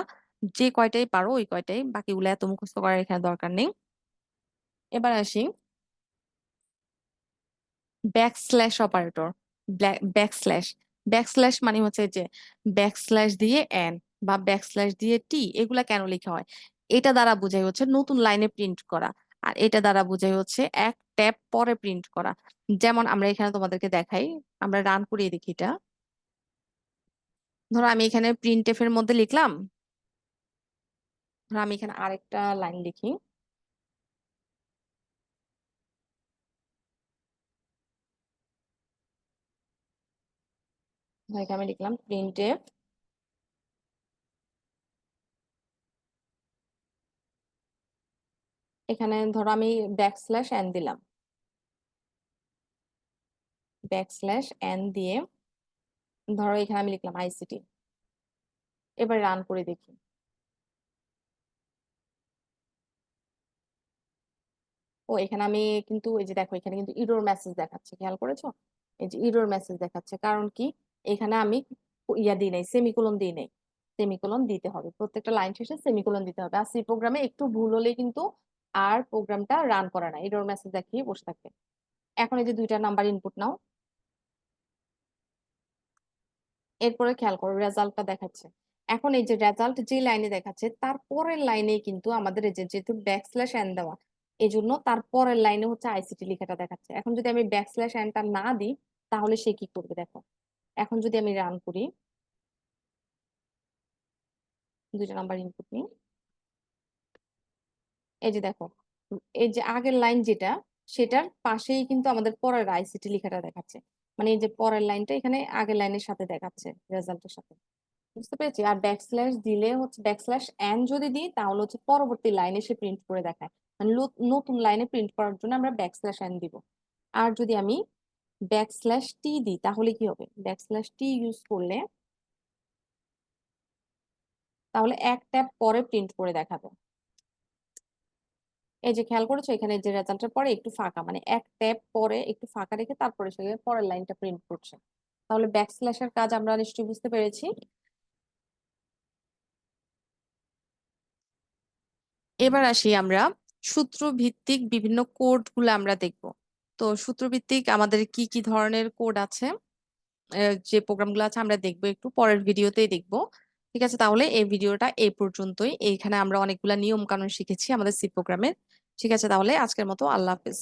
যে কয়টাই পারো ওই কয়টাই, বাকিগুলা এত মুখস্থ করার এখানে দরকার নেই। এবার আসি ব্যাকস্ল্যাশ অপারেটর। ব্যাকস্ল্যাশ, ব্যাকস্ল্যাশ মানে হচ্ছে যে ব্যাকস্ল্যাশ দিয়ে এন বা ব্যাকস্ল্যাশ দিয়ে টি, এগুলা কেন লেখা হয়? এটা দ্বারা বোঝাই হচ্ছে নতুন লাইনে প্রিন্ট করা, আর এটা দ্বারা বোঝাই হচ্ছে এক ট্যাব পরে প্রিন্ট করা। যেমন আমরা এখানে তোমাদেরকে দেখাই, আমরা রান করিয়ে দেখি এটা। ধরো আমি এখানে প্রিন্ট এফ এর মধ্যে লিখলাম, ধরো আমি এখানে আরেকটা লাইন লিখি, ধরো এখানে আমি লিখলাম প্রিন্ট এফ, এখানে ধরো আমি ব্যাকস্ল্যাশ এন দিলাম, ব্যাকস্ল্যাশ এন দিয়ে ধরো এখানে আমি লিখলাম আইসিটি। এবার রান করে দেখি। ও এখানে আমি কিন্তু এই যে দেখো, এখানে কিন্তু ইরর মেসেজ দেখাচ্ছে, খেয়াল করেছো? এই যে ইরর মেসেজ দেখাচ্ছে, কারণ কি? এখানে আমি ইয়া দিই নাই, সেমিকোলন দিই নাই। সেমিকোলন দিতে হবে, প্রত্যেকটা লাইন শেষে সেমিকোলন দিতে হবে। আর সি প্রোগ্রামে একটু ভুল হলে কিন্তু আর প্রোগ্রামটা রান করে না, ইরর মেসেজ দেখিয়ে বসে থাকবে। এখন এই যে দুইটা নাম্বার ইনপুট নাও, এরপরে খেয়াল করো রেজাল্টটা দেখাচ্ছে। এখন এই যে রেজাল্ট যে লাইনে দেখাচ্ছে তার পরের লাইনে কিন্তু আমাদের এই যে যেহেতু ব্যাকস্ল্যাশ এন দেওয়া, এই জন্য তার পরের লাইনে হচ্ছে আইসিটি লেখাটা দেখাচ্ছে। এখন যদি আমি ব্যাকস্ল্যাশ এনটা না দিই তাহলে সে কি করবে দেখো। এখন যদি আমি রান করি, দুইটা নাম্বার ইনপুট নিই, এই যে দেখো, এই যে আগের লাইন যেটা, সেটার পাশেই কিন্তু আমাদের পরের আইসিটি লেখাটা দেখাচ্ছে। মানে এই যে পরের লাইনটা এখানে আগের লাইনের সাথে দেখাচ্ছে, রেজাল্টের সাথে। বুঝতে পেরেছি? আর ব্যাকস্ল্যাশ দিলে হচ্ছে, ব্যাকস্ল্যাশ এন যদি দিই তাহলে হচ্ছে পরবর্তী লাইনে সে প্রিন্ট করে দেখায়, মানে নতুন লাইনে প্রিন্ট করার জন্য আমরা ব্যাকস্ল্যাশ এন দিব। আর যদি আমি ব্যাকস্ল্যাশ টি দিই তাহলে কি হবে? ব্যাকস্ল্যাশ টি ইউজ করলে তাহলে এক ট্যাব পরে প্রিন্ট করে দেখাবে। এই যে খেয়াল করেছো, এখানে যে রেজাল্টের পরে একটু ফাঁকা, মানে এক ট্যাব পরে একটু ফাঁকা রেখে তারপরে সে পরের লাইনটা প্রিন্ট করছে। তাহলে ব্যাকস্ল্যাশের কাজ আমরা নিশ্চয়ই বুঝতে পেরেছি। এবার আসি আমরা সূত্র ভিত্তিক বিভিন্ন কোড গুলো আমরা দেখব। তো সূত্র ভিত্তিক আমাদের কি কি ধরনের কোড আছে, যে প্রোগ্রামগুলো আছে আমরা দেখবো একটু পরের ভিডিওতেই দেখবো। ঠিক আছে, তাহলে এই ভিডিওটা এই পর্যন্তই। এইখানে আমরা অনেকগুলা নিয়ম কানুন শিখেছি আমাদের সি প্রোগ্রামের। ঠিক আছে, তাহলে আজকের মতো আল্লাহ হাফেজ।